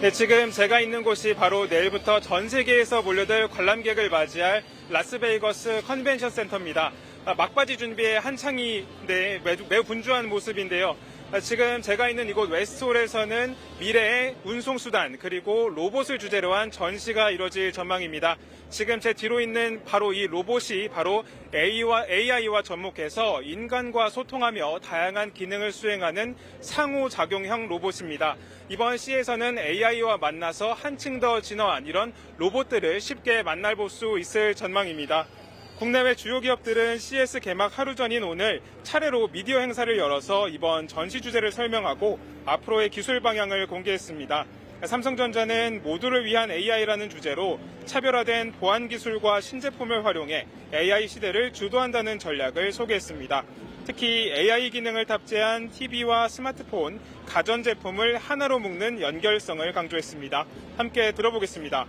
네, 지금 제가 있는 곳이 바로 내일부터 전 세계에서 몰려들 관람객을 맞이할 라스베이거스 컨벤션 센터입니다. 막바지 준비에 한창인데 매우 분주한 모습인데요. 지금 제가 있는 이곳 웨스트홀에서는 미래의 운송수단 그리고 로봇을 주제로 한 전시가 이뤄질 전망입니다. 지금 제 뒤로 있는 바로 이 로봇이 바로 AI와 접목해서 인간과 소통하며 다양한 기능을 수행하는 상호작용형 로봇입니다. 이번 시에서는 AI와 만나서 한층 더 진화한 이런 로봇들을 쉽게 만나볼 수 있을 전망입니다. 국내외 주요 기업들은 CES 개막 하루 전인 오늘 차례로 미디어 행사를 열어서 이번 전시 주제를 설명하고 앞으로의 기술 방향을 공개했습니다. 삼성전자는 모두를 위한 AI라는 주제로 차별화된 보안 기술과 신제품을 활용해 AI 시대를 주도한다는 전략을 소개했습니다. 특히 AI 기능을 탑재한 TV와 스마트폰, 가전제품을 하나로 묶는 연결성을 강조했습니다. 함께 들어보겠습니다.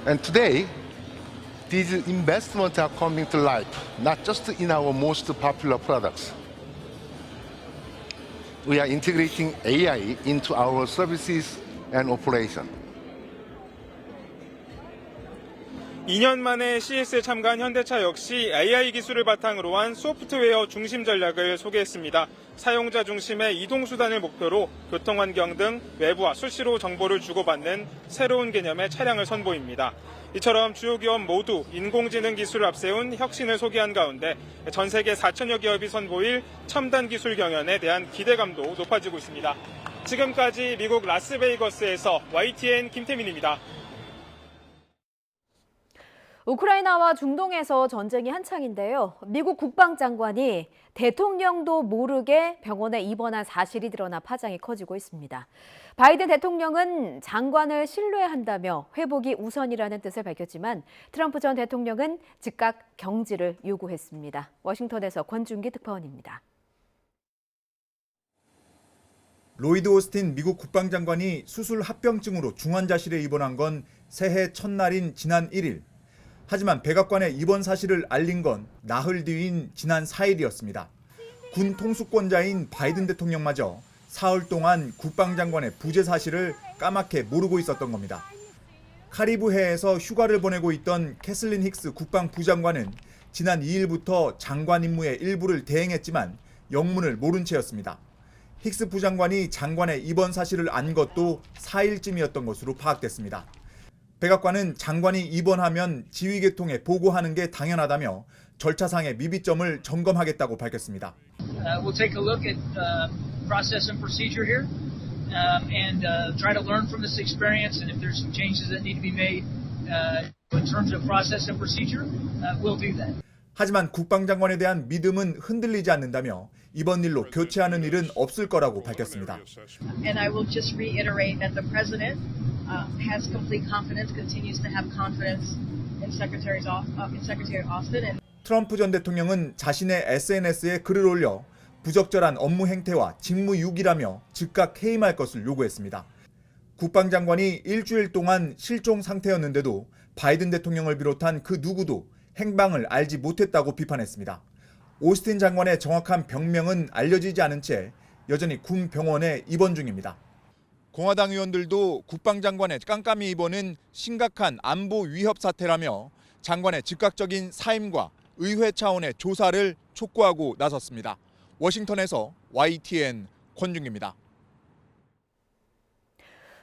And today, these investments are coming to life, not just in our most popular products. We are integrating AI into our services and operation. 2년 만에 CES에 참가한 현대차 역시 AI 기술을 바탕으로 한 소프트웨어 중심 전략을 소개했습니다. 사용자 중심의 이동수단을 목표로 교통환경 등 외부와 수시로 정보를 주고받는 새로운 개념의 차량을 선보입니다. 이처럼 주요 기업 모두 인공지능 기술을 앞세운 혁신을 소개한 가운데 전 세계 4천여 기업이 선보일 첨단 기술 경연에 대한 기대감도 높아지고 있습니다. 지금까지 미국 라스베이거스에서 YTN 김태민입니다. 우크라이나와 중동에서 전쟁이 한창인데요. 미국 국방장관이 대통령도 모르게 병원에 입원한 사실이 드러나 파장이 커지고 있습니다. 바이든 대통령은 장관을 신뢰한다며 회복이 우선이라는 뜻을 밝혔지만 트럼프 전 대통령은 즉각 경질을 요구했습니다. 워싱턴에서 권준기 특파원입니다. 로이드 오스틴 미국 국방장관이 수술 합병증으로 중환자실에 입원한 건 새해 첫날인 지난 1일. 하지만 백악관에 입원 사실을 알린 건 나흘 뒤인 지난 4일이었습니다. 군 통수권자인 바이든 대통령마저 사흘 동안 국방장관의 부재 사실을 까맣게 모르고 있었던 겁니다. 카리브해에서 휴가를 보내고 있던 캐슬린 힉스 국방부장관은 지난 2일부터 장관 임무의 일부를 대행했지만 영문을 모른 채였습니다. 힉스 부장관이 장관의 입원 사실을 안 것도 4일쯤이었던 것으로 파악됐습니다. 백악관은 장관이 입원하면 지휘계통에 보고하는 게 당연하다며 절차상의 미비점을 점검하겠다고 밝혔습니다. We'll take a look at process and procedure here, and try to learn from this experience. And if there's some changes that need to be made in terms of process and procedure, we'll do that. 하지만 국방장관에 대한 믿음은 흔들리지 않는다며 이번 일로 교체하는 일은 없을 거라고 밝혔습니다. And I will just reiterate that the president has complete confidence, continues to have confidence in Secretary Austin. And 트럼프 전 대통령은 자신의 SNS에 글을 올려 부적절한 업무 행태와 직무유기라며 즉각 해임할 것을 요구했습니다. 국방장관이 일주일 동안 실종 상태였는데도 바이든 대통령을 비롯한 그 누구도 행방을 알지 못했다고 비판했습니다. 오스틴 장관의 정확한 병명은 알려지지 않은 채 여전히 군 병원에 입원 중입니다. 공화당 의원들도 국방장관의 깜깜이 입원은 심각한 안보 위협 사태라며 장관의 즉각적인 사임과 의회 차원의 조사를 촉구하고 나섰습니다. 워싱턴에서 YTN 권중기입니다.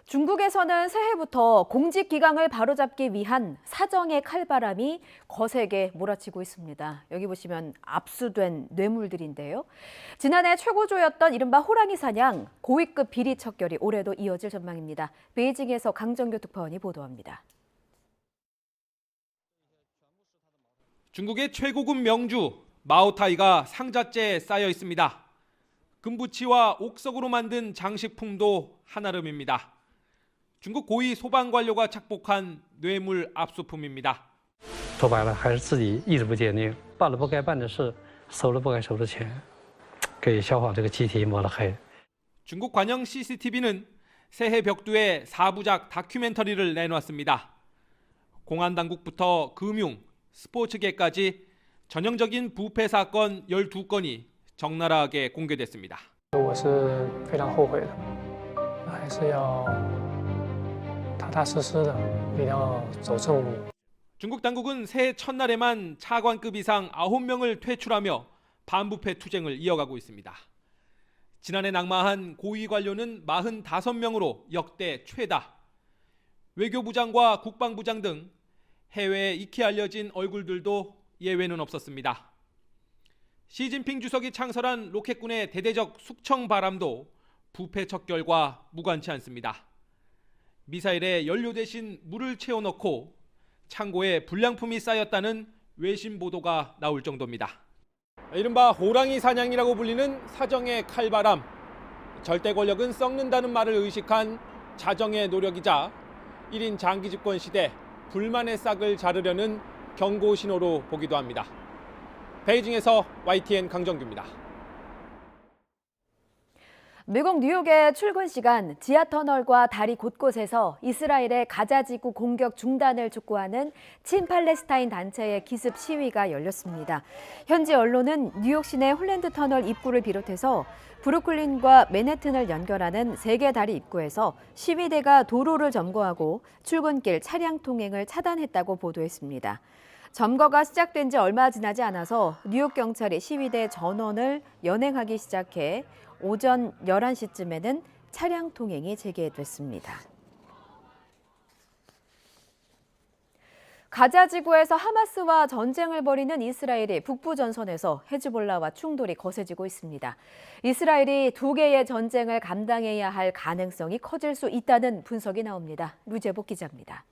중국에서는 새해부터 공직기강을 바로잡기 위한 사정의 칼바람이 거세게 몰아치고 있습니다. 여기 보시면 압수된 뇌물들인데요. 지난해 최고조였던 이른바 호랑이 사냥, 고위급 비리 척결이 올해도 이어질 전망입니다. 베이징에서 강정규 특파원이 보도합니다. 중국의 최고급 명주 마오타이가 상자째에 쌓여 있습니다. 금부치와 옥석으로 만든 장식품도 한아름입니다. 중국 고위 소방 관료가 착복한 뇌물 압수품입니다. 说白了还是自己意志不坚定，办了不该办的事，收了不该收的钱，给小伙这个集体抹了黑。 중국 관영 CCTV는 새해 벽두에 4부작 다큐멘터리를 내놓았습니다. 공안 당국부터 금융, 스포츠계까지 전형적인 부패 사건 12건이 적나라하게 공개됐습니다. 我是非常后悔的，还是要踏踏实实的，一定要走正路。 중국 당국은 새해 첫날에만 차관급 이상 9명을 퇴출하며 반부패 투쟁을 이어가고 있습니다. 지난해 낙마한 고위 관료는 45명으로 역대 최다. 외교부장과 국방부장 등 해외에 익히 알려진 얼굴들도 예외는 없었습니다. 시진핑 주석이 창설한 로켓군의 대대적 숙청 바람도 부패 척결과 무관치 않습니다. 미사일에 연료 대신 물을 채워넣고 창고에 불량품이 쌓였다는 외신 보도가 나올 정도입니다. 이른바 호랑이 사냥이라고 불리는 사정의 칼바람. 절대 권력은 썩는다는 말을 의식한 자정의 노력이자 1인 장기 집권 시대 불만의 싹을 자르려는 경고 신호로 보기도 합니다. 베이징에서 YTN 강정규입니다. 미국 뉴욕의 출근 시간, 지하터널과 다리 곳곳에서 이스라엘의 가자지구 공격 중단을 촉구하는 친팔레스타인 단체의 기습 시위가 열렸습니다. 현지 언론은 뉴욕 시내 홀랜드 터널 입구를 비롯해서 브루클린과 맨해튼을 연결하는 3개 다리 입구에서 시위대가 도로를 점거하고 출근길 차량 통행을 차단했다고 보도했습니다. 점거가 시작된 지 얼마 지나지 않아서 뉴욕 경찰이 시위대 전원을 연행하기 시작해 오전 11시쯤에는 차량 통행이 재개됐습니다. 가자 지구에서 하마스와 전쟁을 벌이는 이스라엘이 북부 전선에서 헤즈볼라와 충돌이 거세지고 있습니다. 이스라엘이 2개의 전쟁을 감당해야 할 가능성이 커질 수 있다는 분석이 나옵니다. 류재복 기자입니다.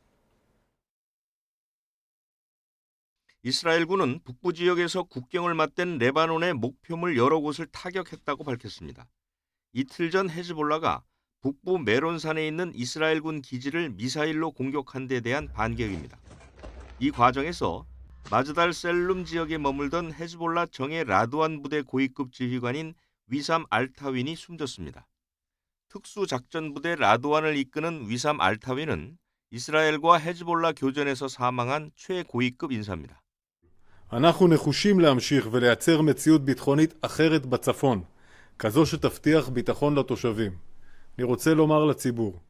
이스라엘군은 북부 지역에서 국경을 맞댄 레바논의 목표물 여러 곳을 타격했다고 밝혔습니다. 이틀 전 헤즈볼라가 북부 메론산에 있는 이스라엘군 기지를 미사일로 공격한 데 대한 반격입니다. 이 과정에서 마즈달 셀룸 지역에 머물던 헤즈볼라 정예 라드완 부대 고위급 지휘관인 위삼 알타윈이 숨졌습니다. 특수작전부대 라드완을 이끄는 위삼 알타윈은 이스라엘과 헤즈볼라 교전에서 사망한 최고위급 인사입니다. אנחנו נחושים להמשיך ולייצר מציאות ביטחונית אחרת בצפון, כזו שתבטיח ביטחון לתושבים. אני רוצה לומר לציבור.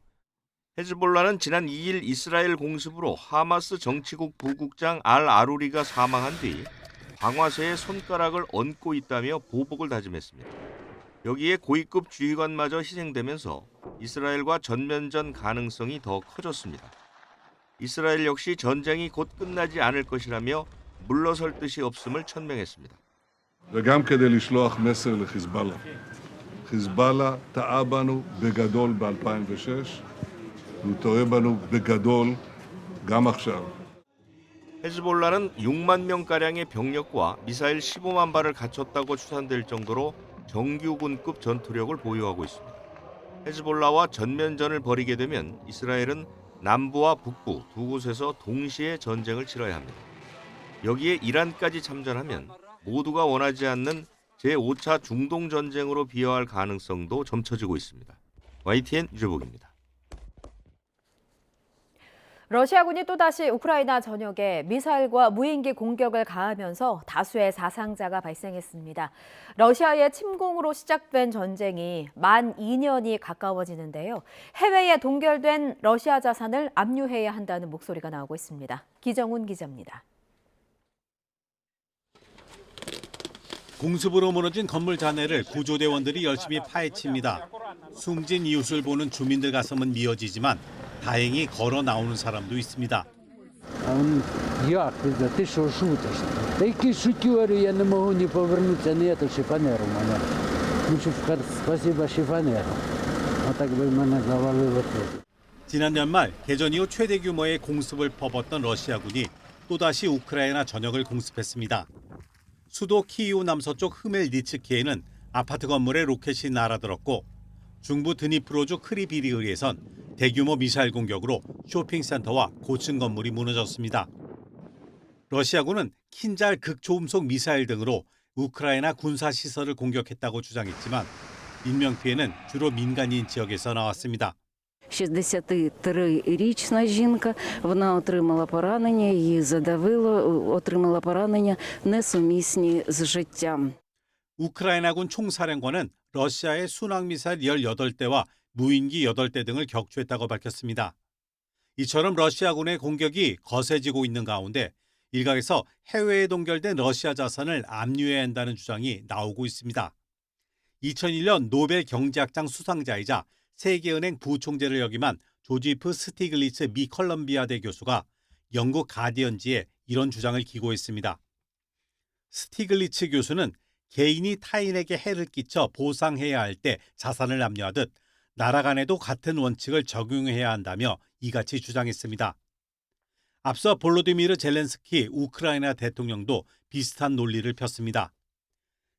헤즈볼라는 지난 2일 이스라엘 공습으로 하마스 정치국 부국장 알 아루리가 사망한 뒤 방화쇠에 손가락을 얹고 있다며 보복을 다짐했습니다. 여기에 고위급 지휘관마저 희생되면서 이스라엘과 전면전 가능성이 더 커졌습니다. 이스라엘 역시 전쟁이 곧 끝나지 않을 것이라며 물러설 뜻이 없음을 천명했습니다. וגם כדי לשלוח מסר לחיזבאללה. חיזבאללה טעה בנו בגדול ב-2006, והוא טועה בנו בגדול גם עכשיו. 헤즈볼라는 6만 명가량의 병력과 미사일 15만 발을 갖췄다고 추산될 정도로 정규군급 전투력을 보유하고 있습니다. 헤즈볼라와 전면전을 벌이게 되면 이스라엘은 남부와 북부 두 곳에서 동시에 전쟁을 치러야 합니다. 여기에 이란까지 참전하면 모두가 원하지 않는 제5차 중동 전쟁으로 비화할 가능성도 점쳐지고 있습니다. YTN 유재복입니다. 러시아군이 또다시 우크라이나 전역에 미사일과 무인기 공격을 가하면서 다수의 사상자가 발생했습니다. 러시아의 침공으로 시작된 전쟁이 만 2년이 가까워지는데요. 해외에 동결된 러시아 자산을 압류해야 한다는 목소리가 나오고 있습니다. 기정훈 기자입니다. 공습으로 무너진 건물 잔해를 구조대원들이 열심히 파헤칩니다. 숨진 이웃을 보는 주민들 가슴은 미어지지만 다행히 걸어 나오는 사람도 있습니다. Як ти що шутиш? Та які шутюри, я не можу ні повернутися, ні це шифонеру мене. Лучше спасибо шифонеру. Отак би мене завалило тут. 지난 연말 개전 이후 최대 규모의 공습을 퍼붓던 러시아군이 또다시 우크라이나 전역을 공습했습니다. 수도 키이우 남서쪽 흐멜니츠키에는 아파트 건물에 로켓이 날아들었고 중부 드니프로주 크리비리의에선 대규모 미사일 공격으로 쇼핑센터와 고층 건물이 무너졌습니다. 러시아군은 킨잘 극초음속 미사일 등으로 우크라이나 군사시설을 공격했다고 주장했지만 인명피해는 주로 민간인 지역에서 나왔습니다. 63-річна жінка, вона отримала поранення, її задавило, отримала поранення несумісні з життям. 우크라이나군 총사령관은 러시아의 순항미사일 18대와 무인기 8대 등을 격추했다고 밝혔습니다. 이처럼 러시아군의 공격이 거세지고 있는 가운데 일각에서 해외에 동결된 러시아 자산을 압류해야 한다는 주장이 나오고 있습니다. 2001년 노벨 경제학상 수상자이자 세계은행 부총재를 역임한 조지프 스티글리츠 미 컬럼비아대 교수가 영국 가디언지에 이런 주장을 기고했습니다. 스티글리츠 교수는 개인이 타인에게 해를 끼쳐 보상해야 할 때 자산을 압류하듯 나라 간에도 같은 원칙을 적용해야 한다며 이같이 주장했습니다. 앞서 볼로디미르 젤렌스키 우크라이나 대통령도 비슷한 논리를 폈습니다.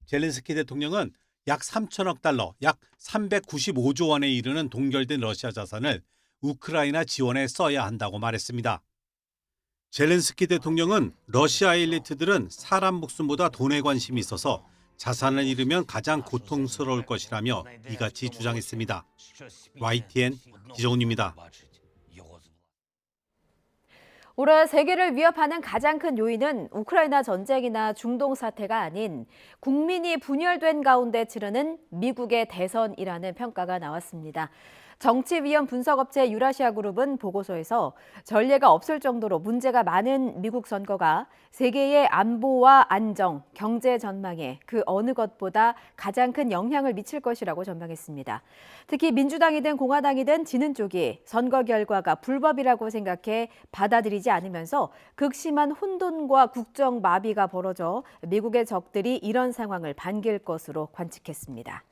젤렌스키 대통령은 약 3천억 달러, 약 395조 원에 이르는 동결된 러시아 자산을 우크라이나 지원에 써야 한다고 말했습니다. 젤렌스키 대통령은 러시아 엘리트들은 사람 목숨보다 돈에 관심이 있어서 자산을 잃으면 가장 고통스러울 것이라며 이같이 주장했습니다. YTN 기정훈입니다. 올해 세계를 위협하는 가장 큰 요인은 우크라이나 전쟁이나 중동 사태가 아닌 국민이 분열된 가운데 치르는 미국의 대선이라는 평가가 나왔습니다. 정치위험 분석업체 유라시아그룹은 보고서에서 전례가 없을 정도로 문제가 많은 미국 선거가 세계의 안보와 안정, 경제 전망에 그 어느 것보다 가장 큰 영향을 미칠 것이라고 전망했습니다. 특히 민주당이든 공화당이든 지는 쪽이 선거 결과가 불법이라고 생각해 받아들이지 않으면서 극심한 혼돈과 국정 마비가 벌어져 미국의 적들이 이런 상황을 반길 것으로 관측했습니다.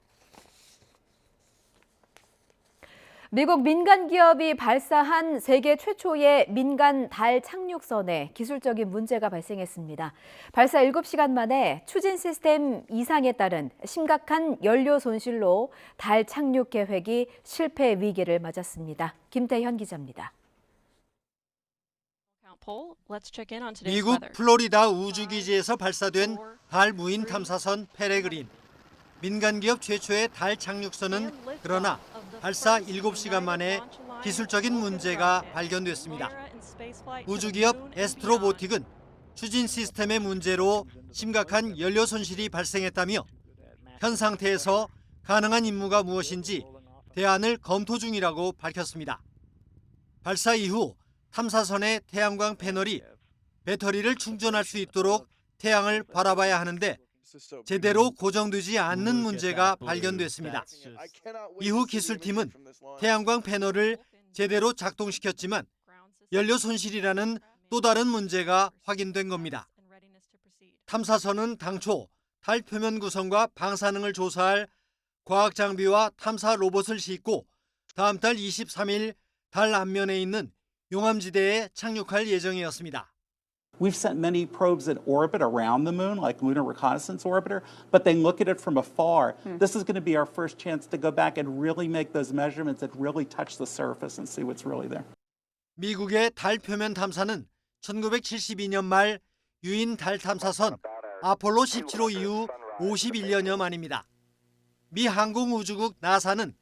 미국 민간 기업이 발사한 세계 최초의 민간 달 착륙선에 기술적인 문제가 발생했습니다. 발사 7시간 만에 추진 시스템 이상에 따른 심각한 연료 손실로 달 착륙 계획이 실패 위기를 맞았습니다. 김태현 기자입니다. 미국 플로리다 우주기지에서 발사된 달 무인 탐사선 페레그린. 민간 기업 최초의 달 착륙선은 그러나 발사 7시간 만에 기술적인 문제가 발견됐습니다. 우주기업 에스트로보틱은 추진 시스템의 문제로 심각한 연료 손실이 발생했다며 현 상태에서 가능한 임무가 무엇인지 대안을 검토 중이라고 밝혔습니다. 발사 이후 탐사선의 태양광 패널이 배터리를 충전할 수 있도록 태양을 바라봐야 하는데 제대로 고정되지 않는 문제가 발견됐습니다. 이후 기술팀은 태양광 패널을 제대로 작동시켰지만 연료 손실이라는 또 다른 문제가 확인된 겁니다. 탐사선은 당초 달 표면 구성과 방사능을 조사할 과학 장비와 탐사 로봇을 싣고 다음 달 23일 달 앞면에 있는 용암지대에 착륙할 예정이었습니다. We've sent many probes that orbit around the moon, like Lunar Reconnaissance Orbiter, but they look at it from afar. This is going to be our first chance to go back and really make those measurements that really touch the surface and see what's really there. 미국의 달 표면 탐사는 1972년 말 유인 달 탐사선 아폴로 17호 이후 51년여 만입니다. 미 항공우주국 나사는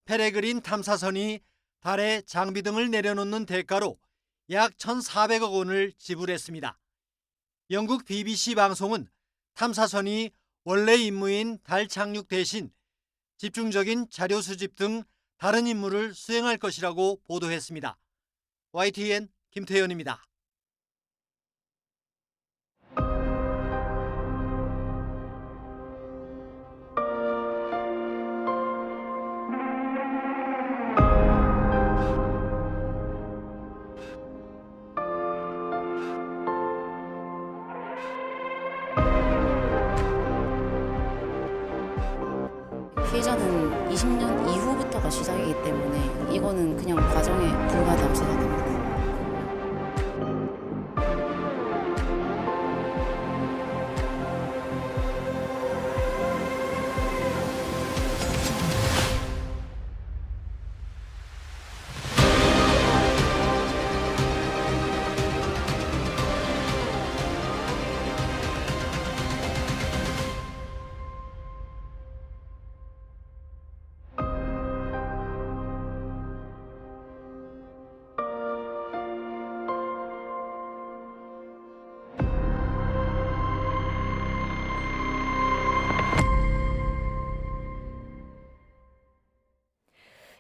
페레그린 탐사선이 달에 장비 등을 내려놓는 대가로 약 1,400억 원을 지불했습니다. 영국 BBC 방송은 탐사선이 원래 임무인 달 착륙 대신 집중적인 자료 수집 등 다른 임무를 수행할 것이라고 보도했습니다. YTN 김태현입니다. 피해자는 20년 이후부터가 시작이기 때문에 이거는 그냥 과정에 불과하다고 생각합니다.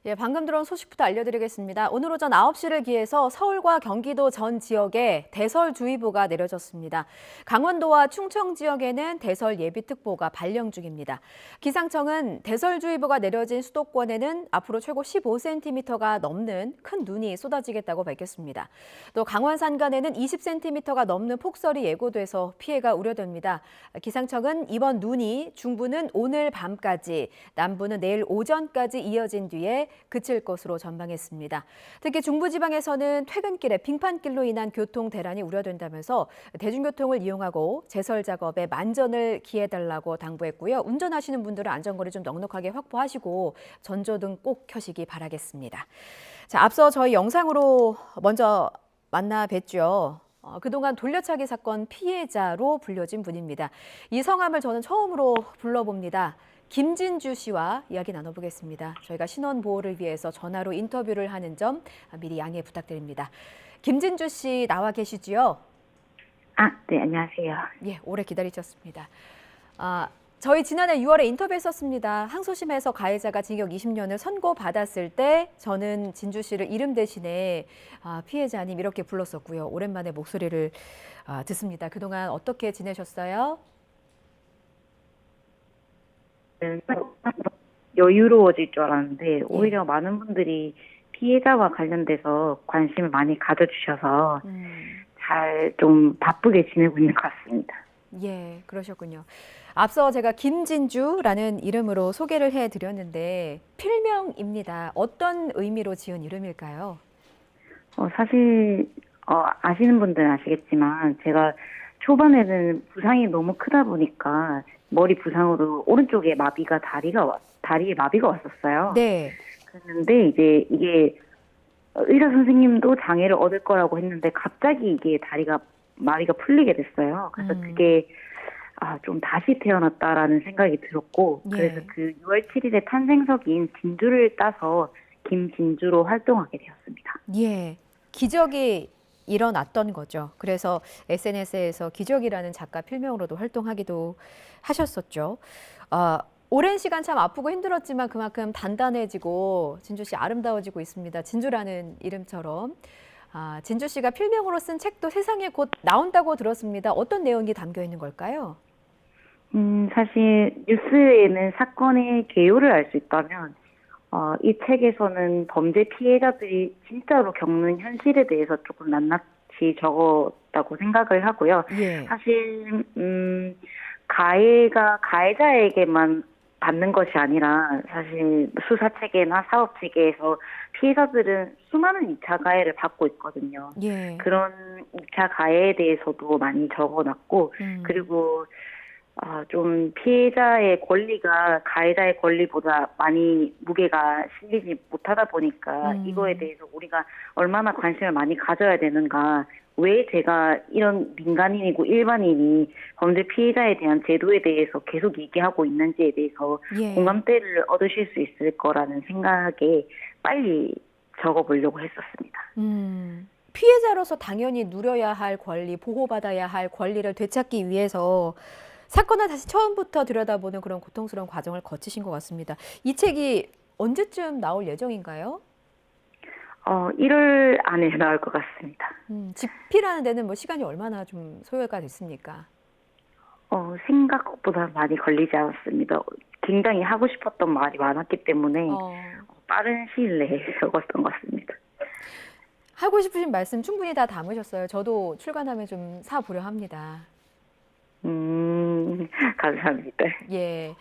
예, 방금 들어온 소식부터 알려드리겠습니다. 오늘 오전 9시를 기해서 서울과 경기도 전 지역에 대설주의보가 내려졌습니다. 강원도와 충청 지역에는 대설 예비특보가 발령 중입니다. 기상청은 대설주의보가 내려진 수도권에는 앞으로 최고 15cm가 넘는 큰 눈이 쏟아지겠다고 밝혔습니다. 또 강원 산간에는 20cm가 넘는 폭설이 예고돼서 피해가 우려됩니다. 기상청은 이번 눈이 중부는 오늘 밤까지, 남부는 내일 오전까지 이어진 뒤에 그칠 것으로 전망했습니다. 특히 중부지방에서는 퇴근길에 빙판길로 인한 교통 대란이 우려된다면서 대중교통을 이용하고 제설 작업에 만전을 기해달라고 당부했고요. 운전하시는 분들은 안전거리 좀 넉넉하게 확보하시고 전조등 꼭 켜시기 바라겠습니다. 자, 앞서 저희 영상으로 먼저 만나 뵀죠. 그동안 돌려차기 사건 피해자로 불려진 분입니다. 이 성함을 저는 처음으로 불러봅니다. 김진주 씨와 이야기 나눠보겠습니다. 저희가 신원 보호를 위해서 전화로 인터뷰를 하는 점 미리 양해 부탁드립니다. 김진주 씨 나와 계시지요? 네, 안녕하세요. 예, 오래 기다리셨습니다. 저희 지난해 6월에 인터뷰했었습니다. 항소심에서 가해자가 징역 20년을 선고받았을 때 저는 진주 씨를 이름 대신에 피해자님 이렇게 불렀었고요. 오랜만에 목소리를 듣습니다. 그동안 어떻게 지내셨어요? 여유로워질 줄 알았는데 오히려 많은 분들이 피해자와 관련돼서 관심을 많이 가져주셔서 잘 좀 바쁘게 지내고 있는 것 같습니다. 예, 그러셨군요. 앞서 제가 김진주라는 이름으로 소개를 해드렸는데 필명입니다. 어떤 의미로 지은 이름일까요? 사실 아시는 분들은 아시겠지만 제가 초반에는 부상이 너무 크다 보니까 머리 부상으로 오른쪽에 다리에 마비가 왔었어요. 네. 그랬는데 이제 이게 의사 선생님도 장애를 얻을 거라고 했는데 갑자기 이게 마비가 풀리게 됐어요. 그래서 그게 좀 다시 태어났다라는 생각이 들었고 그래서 그 6월 7일에 탄생석인 진주를 따서 김진주로 활동하게 되었습니다. 예, 기적이 일어났던 거죠. 그래서 SNS에서 기적이라는 작가 필명으로도 활동하기도 하셨었죠. 오랜 시간 참 아프고 힘들었지만 그만큼 단단해지고 진주 씨 아름다워지고 있습니다. 진주라는 이름처럼. 진주 씨가 필명으로 쓴 책도 세상에 곧 나온다고 들었습니다. 어떤 내용이 담겨 있는 걸까요? 사실 뉴스에는 사건의 개요를 알 수 있다면 이 책에서는 범죄 피해자들이 진짜로 겪는 현실에 대해서 조금 낱낱이 적었다고 생각을 하고요. 예. 사실 가해자에게만 받는 것이 아니라 사실 수사 체계나 사업 체계에서 피해자들은 수많은 2차 가해를 받고 있거든요. 예. 그런 2차 가해에 대해서도 많이 적어놨고 그리고 좀 피해자의 권리가 가해자의 권리보다 많이 무게가 실리지 못하다 보니까 이거에 대해서 우리가 얼마나 관심을 많이 가져야 되는가, 왜 제가 이런 민간인이고 일반인이 범죄 피해자에 대한 제도에 대해서 계속 얘기하고 있는지에 대해서 예. 공감대를 얻으실 수 있을 거라는 생각에 빨리 적어보려고 했었습니다. 피해자로서 당연히 누려야 할 권리, 보호받아야 할 권리를 되찾기 위해서 사건을 다시 처음부터 들여다보는 그런 고통스러운 과정을 거치신 것 같습니다. 이 책이 언제쯤 나올 예정인가요? 1월 안에 나올 것 같습니다. 집필하는 데는 뭐 시간이 얼마나 좀 소요가 됐습니까? 생각보다 많이 걸리지 않았습니다. 굉장히 하고 싶었던 말이 많았기 때문에 빠른 시일 내에 적었던 것 같습니다. 하고 싶으신 말씀 충분히 다 담으셨어요. 저도 출간하면 좀 사보려 합니다. 감사합니다. 예.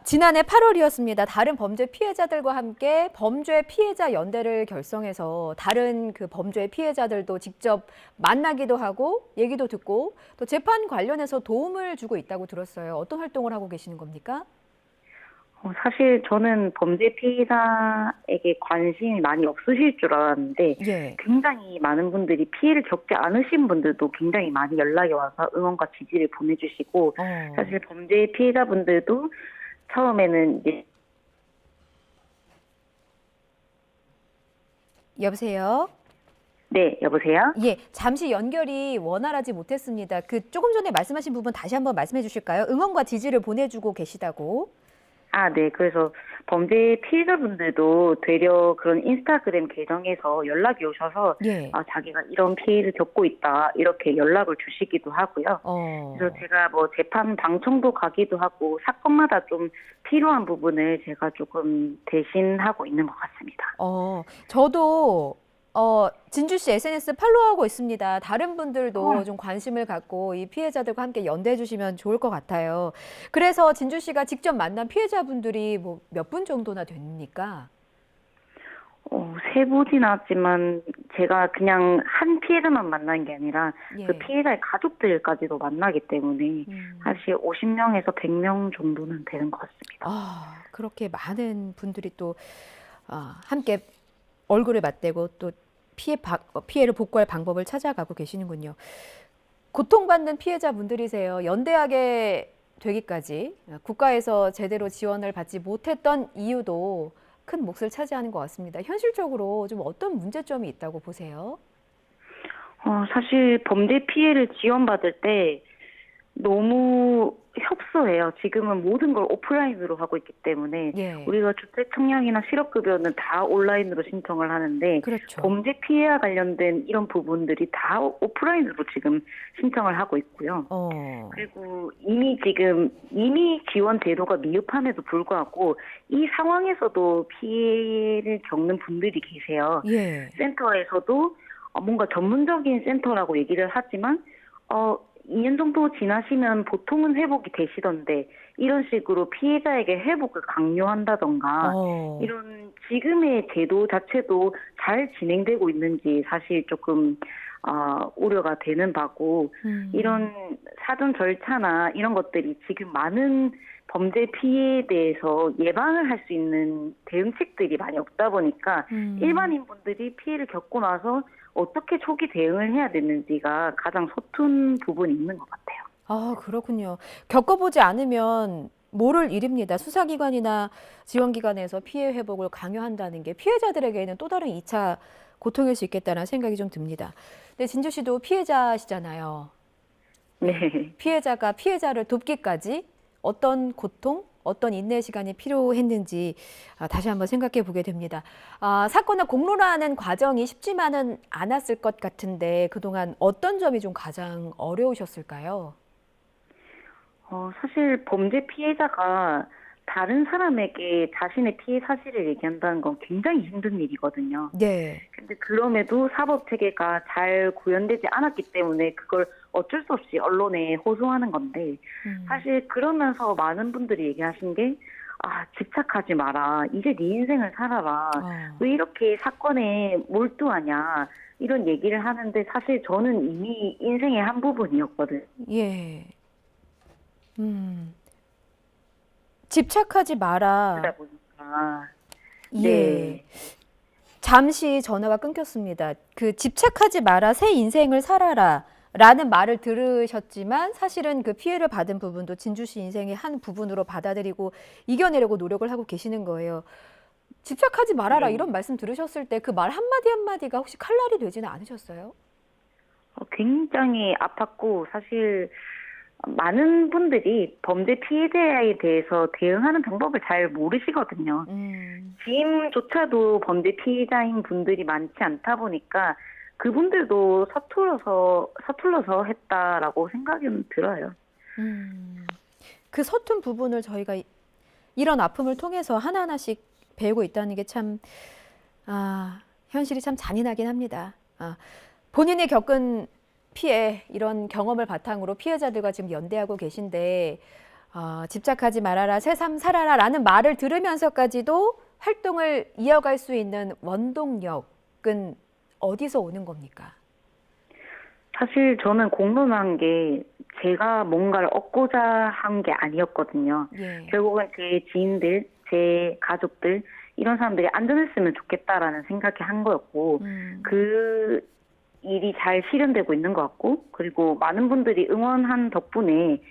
지난해 8월이었습니다. 다른 범죄 피해자들과 함께 범죄 피해자 연대를 결성해서 다른 그 범죄 피해자들도 직접 만나기도 하고 얘기도 듣고 또 재판 관련해서 도움을 주고 있다고 들었어요. 어떤 활동을 하고 계시는 겁니까? 사실 저는 범죄 피해자에게 관심이 많이 없으실 줄 알았는데 예. 굉장히 많은 분들이 피해를 겪지 않으신 분들도 굉장히 많이 연락이 와서 응원과 지지를 보내주시고 사실 범죄 피해자분들도 처음에는 이제 여보세요? 네, 여보세요? 예, 잠시 연결이 원활하지 못했습니다. 조금 전에 말씀하신 부분 다시 한번 말씀해 주실까요? 응원과 지지를 보내주고 계시다고. 네. 그래서 범죄 피해자분들도 되려 그런 인스타그램 계정에서 연락이 오셔서 예. 자기가 이런 피해를 겪고 있다 이렇게 연락을 주시기도 하고요. 그래서 제가 뭐 재판 방청도 가기도 하고 사건마다 좀 필요한 부분을 제가 조금 대신하고 있는 것 같습니다. 저도 진주 씨 SNS 팔로우하고 있습니다. 다른 분들도 좀 관심을 갖고 이 피해자들과 함께 연대해 주시면 좋을 것 같아요. 그래서 진주 씨가 직접 만난 피해자분들이 뭐 몇 분 정도나 됩니까? 세보진 않았지만 제가 그냥 한 피해자만 만난 게 아니라 그 피해자의 가족들까지도 만나기 때문에 사실 50명에서 100명 정도는 되는 것 같습니다. 그렇게 많은 분들이 또 함께 얼굴을 맞대고 또 피해를 복구할 방법을 찾아가고 계시는군요. 고통받는 피해자분들이세요. 연대하게 되기까지 국가에서 제대로 지원을 받지 못했던 이유도 큰 몫을 차지하는 것 같습니다. 현실적으로 좀 어떤 문제점이 있다고 보세요? 사실 범죄 피해를 지원받을 때 너무 협소해요. 지금은 모든 걸 오프라인으로 하고 있기 때문에 우리가 주택 청약이나 실업급여는 다 온라인으로 신청을 하는데 범죄 피해와 관련된 이런 부분들이 다 오프라인으로 지금 신청을 하고 있고요. 그리고 이미 지원 제도가 미흡함에도 불구하고 이 상황에서도 피해를 겪는 분들이 계세요. 센터에서도 뭔가 전문적인 센터라고 얘기를 하지만 2년 정도 지나시면 보통은 회복이 되시던데 이런 식으로 피해자에게 회복을 강요한다던가 이런 지금의 제도 자체도 잘 진행되고 있는지 사실 조금 우려가 되는 바고 이런 사전 절차나 이런 것들이 지금 많은 범죄 피해에 대해서 예방을 할 수 있는 대응책들이 많이 없다 보니까 일반인분들이 피해를 겪고 나서 어떻게 초기 대응을 해야 되는지가 가장 서툰 부분이 있는 것 같아요. 그렇군요. 겪어보지 않으면 모를 일입니다. 수사기관이나 지원기관에서 피해 회복을 강요한다는 게 피해자들에게는 또 다른 2차 고통일 수 있겠다는 생각이 좀 듭니다. 근데 진주 씨도 피해자시잖아요. 네. 피해자가 피해자를 돕기까지 어떤 고통, 어떤 인내 시간이 필요했는지 다시 한번 생각해 보게 됩니다. 사건을 공론화하는 과정이 쉽지만은 않았을 것 같은데 그동안 어떤 점이 좀 가장 어려우셨을까요? 사실 범죄 피해자가 다른 사람에게 자신의 피해 사실을 얘기한다는 건 굉장히 힘든 일이거든요. 네. 근데 그럼에도 사법 체계가 잘 구현되지 않았기 때문에 그걸 어쩔 수 없이 언론에 호소하는 건데 사실 그러면서 많은 분들이 얘기하신 게 집착하지 마라. 이제 네 인생을 살아라. 왜 이렇게 사건에 몰두하냐. 이런 얘기를 하는데 사실 저는 이미 인생의 한 부분이었거든요. 예. 집착하지 마라. 그러다 보니까. 예. 네. 잠시 전화가 끊겼습니다. 그 집착하지 마라, 새 인생을 살아라 라는 말을 들으셨지만 사실은 그 피해를 받은 부분도 진주 씨 인생의 한 부분으로 받아들이고 이겨내려고 노력을 하고 계시는 거예요. 집착하지 말아라 이런 말씀 들으셨을 때 그 말 한마디 한마디가 혹시 칼날이 되지는 않으셨어요? 굉장히 아팠고 사실 많은 분들이 범죄 피해자에 대해서 대응하는 방법을 잘 모르시거든요. 지금조차도 범죄 피해자인 분들이 많지 않다 보니까 그분들도 서툴러서 했다라고 생각은 들어요. 그 서툰 부분을 저희가 이런 아픔을 통해서 하나하나씩 배우고 있다는 게 참 현실이 참 잔인하긴 합니다. 본인이 겪은 피해 이런 경험을 바탕으로 피해자들과 지금 연대하고 계신데 집착하지 말아라, 새삼 살아라 라는 말을 들으면서까지도 활동을 이어갈 수 있는 원동력은 어디서 오는 겁니까? 사실 저는 공론한 게 제가 뭔가를 얻고자 한 게 아니었거든요. 예. 결국은 제 지인들, 제 가족들 이런 사람들이 안전했으면 좋겠다라는 생각이 한 거였고 그 일이 잘 실현되고 있는 것 같고 그리고 많은 분들이 응원한 덕분에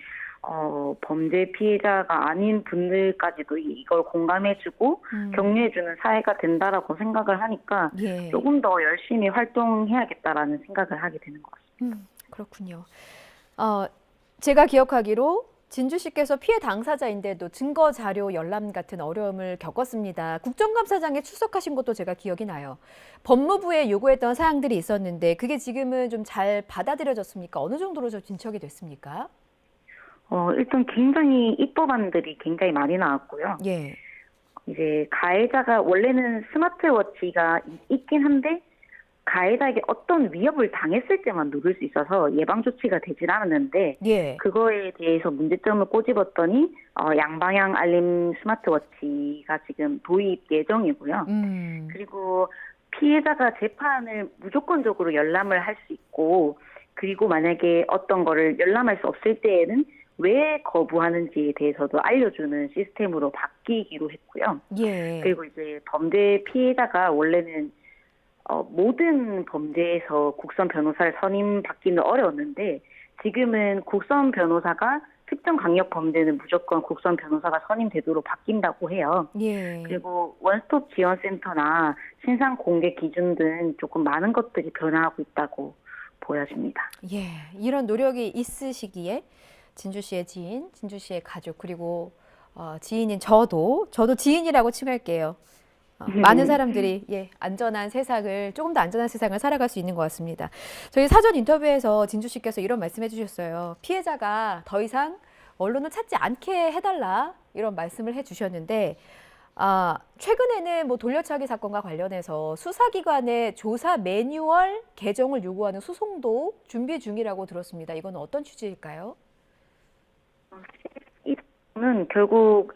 범죄 피해자가 아닌 분들까지도 이걸 공감해주고 격려해주는 사회가 된다라고 생각을 하니까 예. 조금 더 열심히 활동해야겠다라는 생각을 하게 되는 것 같습니다. 그렇군요. 제가 기억하기로 진주 씨께서 피해 당사자인데도 증거 자료 열람 같은 어려움을 겪었습니다. 국정감사장에 출석하신 것도 제가 기억이 나요. 법무부에 요구했던 사항들이 있었는데 그게 지금은 좀 잘 받아들여졌습니까? 어느 정도로 좀 진척이 됐습니까? 일단 굉장히 입법안들이 굉장히 많이 나왔고요. 예. 이제 가해자가 원래는 스마트워치가 있긴 한데 가해자에게 어떤 위협을 당했을 때만 누를 수 있어서 예방 조치가 되질 않았는데 예. 그거에 대해서 문제점을 꼬집었더니 양방향 알림 스마트워치가 지금 도입 예정이고요. 그리고 피해자가 재판을 무조건적으로 열람을 할 수 있고 그리고 만약에 어떤 거를 열람할 수 없을 때에는 왜 거부하는지에 대해서도 알려주는 시스템으로 바뀌기로 했고요. 예. 그리고 이제 범죄 피해자가 원래는 모든 범죄에서 국선 변호사를 선임받기는 어려웠는데 지금은 국선 변호사가 특정 강력 범죄는 무조건 국선 변호사가 선임되도록 바뀐다고 해요. 예. 그리고 원스톱 지원센터나 신상 공개 기준 등 조금 많은 것들이 변화하고 있다고 보여집니다. 예, 이런 노력이 있으시기에 진주 씨의 지인, 진주 씨의 가족 그리고 지인인 저도 지인이라고 칭할게요. 많은 사람들이 안전한 세상을 조금 더 안전한 세상을 살아갈 수 있는 것 같습니다. 저희 사전 인터뷰에서 진주 씨께서 이런 말씀해 주셨어요. 피해자가 더 이상 언론을 찾지 않게 해달라 이런 말씀을 해주셨는데 최근에는 뭐 돌려차기 사건과 관련해서 수사기관의 조사 매뉴얼 개정을 요구하는 소송도 준비 중이라고 들었습니다. 이건 어떤 취지일까요? 이는 결국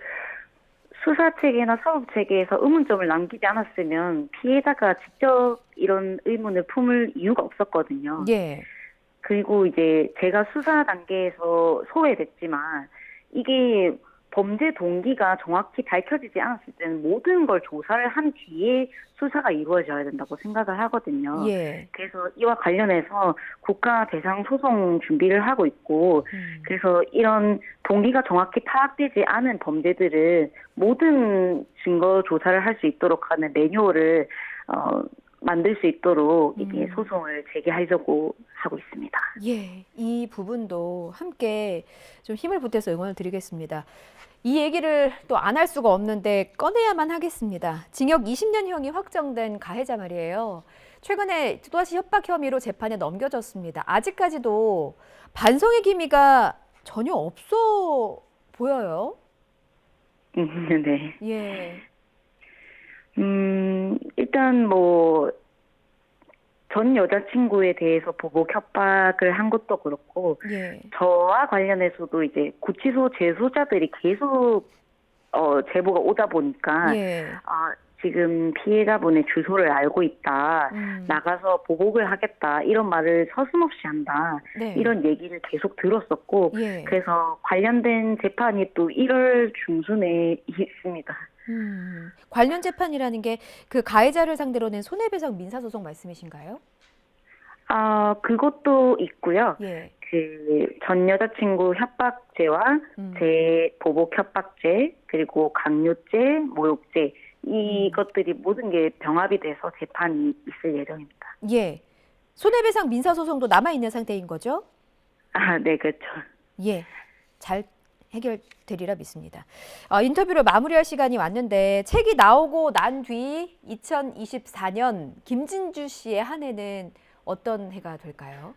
수사체계나 사법체계에서 의문점을 남기지 않았으면 피해자가 직접 이런 의문을 품을 이유가 없었거든요. 예. 그리고 이제 제가 수사 단계에서 소외됐지만 이게 범죄 동기가 정확히 밝혀지지 않았을 때는 모든 걸 조사를 한 뒤에 수사가 이루어져야 된다고 생각을 하거든요. 예. 그래서 이와 관련해서 국가 배상 소송 준비를 하고 있고 그래서 이런 동기가 정확히 파악되지 않은 범죄들을 모든 증거 조사를 할 수 있도록 하는 매뉴얼을 만들 수 있도록 이게 소송을 제기하려고 하고 있습니다. 예, 이 부분도 함께 좀 힘을 보태서 응원을 드리겠습니다. 이 얘기를 또 안 할 수가 없는데 꺼내야만 하겠습니다. 징역 20년형이 확정된 가해자 말이에요. 최근에 또다시 협박 혐의로 재판에 넘겨졌습니다. 네. 예. 일단 전 여자친구에 대해서 보복 협박을 한 것도 그렇고, 예. 저와 관련해서도 이제 구치소 재소자들이 계속 제보가 오다 보니까, 예. 지금 피해자분의 주소를 알고 있다, 나가서 보복을 하겠다, 이런 말을 서슴없이 한다, 네. 이런 얘기를 계속 들었었고, 예. 그래서 관련된 재판이 또 1월 중순에 있습니다. 관련 재판이라는 게 그 가해자를 상대로 낸 손해배상 민사소송 말씀이신가요? 그것도 있고요. 예. 전 여자친구 협박죄와 제 보복 협박죄, 그리고 강요죄, 모욕죄, 이것들이 모든 게 병합이 돼서 재판이 있을 예정입니다. 예. 손해배상 민사소송도 남아있는 상태인 거죠? 네, 그렇죠. 예. 잘 해결되리라 믿습니다. 인터뷰를 마무리할 시간이 왔는데 책이 나오고 난 뒤 2024년 김진주 씨의 한 해는 어떤 해가 될까요?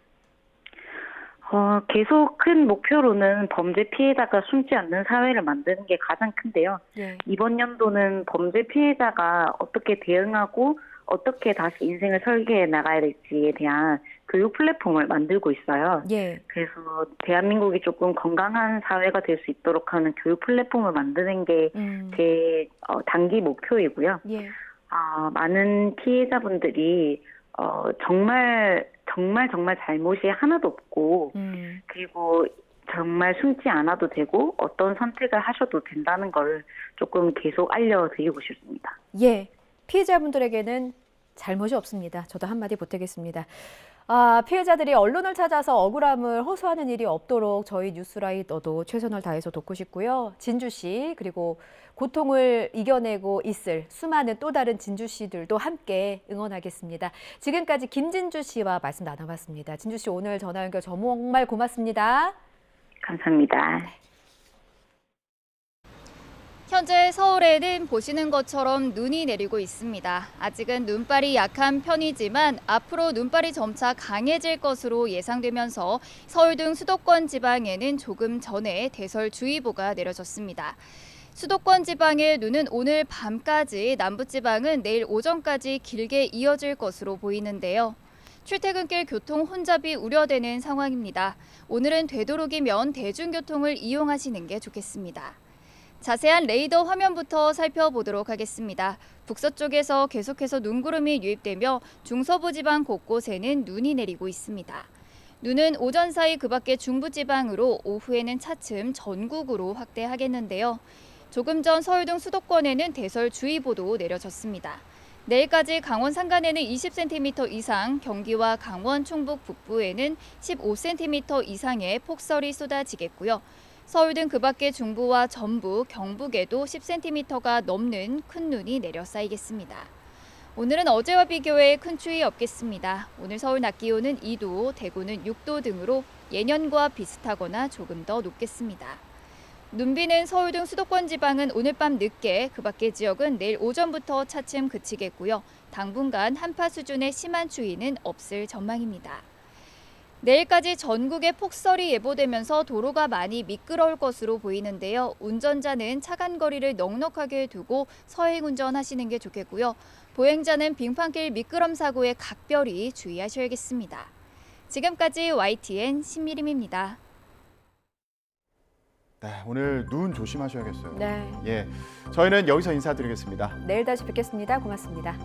계속 큰 목표로는 범죄 피해자가 숨지 않는 사회를 만드는 게 가장 큰데요. 예. 이번 연도는 범죄 피해자가 어떻게 대응하고 어떻게 다시 인생을 설계해 나가야 될지에 대한 교육 플랫폼을 만들고 있어요. 예. 그래서 대한민국이 조금 건강한 사회가 될 수 있도록 하는 교육 플랫폼을 만드는 게 제 단기 목표이고요. 예. 많은 피해자분들이 정말 잘못이 하나도 없고 그리고 정말 숨지 않아도 되고 어떤 선택을 하셔도 된다는 걸 조금 계속 알려드리고 싶습니다. 예. 피해자분들에게는 잘못이 없습니다. 저도 한마디 보태겠습니다. 피해자들이 언론을 찾아서 억울함을 호소하는 일이 없도록 저희 뉴스라이터도 최선을 다해서 돕고 싶고요. 진주 씨 그리고 고통을 이겨내고 있을 수많은 또 다른 진주 씨들도 함께 응원하겠습니다. 지금까지 김진주 씨와 말씀 나눠봤습니다. 진주 씨 오늘 전화 연결 정말 고맙습니다. 감사합니다. 현재 서울에는 보시는 것처럼 눈이 내리고 있습니다. 아직은 눈발이 약한 편이지만 앞으로 눈발이 점차 강해질 것으로 예상되면서 서울 등 수도권 지방에는 조금 전에 대설주의보가 내려졌습니다. 수도권 지방의 눈은 오늘 밤까지, 남부지방은 내일 오전까지 길게 이어질 것으로 보이는데요. 출퇴근길 교통 혼잡이 우려되는 상황입니다. 오늘은 되도록이면 대중교통을 이용하시는 게 좋겠습니다. 자세한 레이더 화면부터 살펴보도록 하겠습니다. 북서쪽에서 계속해서 눈구름이 유입되며 중서부 지방 곳곳에는 눈이 내리고 있습니다. 눈은 오전 사이 그 밖의 중부지방으로 오후에는 차츰 전국으로 확대하겠는데요. 조금 전 서울 등 수도권에는 대설주의보도 내려졌습니다. 내일까지 강원 산간에는 20cm 이상, 경기와 강원, 충북 북부에는 15cm 이상의 폭설이 쏟아지겠고요. 서울 등 그 밖의 중부와 전북, 경북에도 10cm가 넘는 큰 눈이 내려 쌓이겠습니다. 오늘은 어제와 비교해 큰 추위 없겠습니다. 오늘 서울 낮 기온은 2도, 대구는 6도 등으로 예년과 비슷하거나 조금 더 높겠습니다. 눈비는 서울 등 수도권 지방은 오늘 밤 늦게, 그 밖의 지역은 내일 오전부터 차츰 그치겠고요. 당분간 한파 수준의 심한 추위는 없을 전망입니다. 내일까지 전국에 폭설이 예보되면서 도로가 많이 미끄러울 것으로 보이는데요. 운전자는 차간 거리를 넉넉하게 두고 서행 운전하시는 게 좋겠고요. 보행자는 빙판길 미끄럼 사고에 각별히 주의하셔야겠습니다. 지금까지 YTN 신미림입니다. 네, 오늘 눈 조심하셔야겠어요. 네. 예, 저희는 여기서 인사드리겠습니다. 내일 다시 뵙겠습니다. 고맙습니다.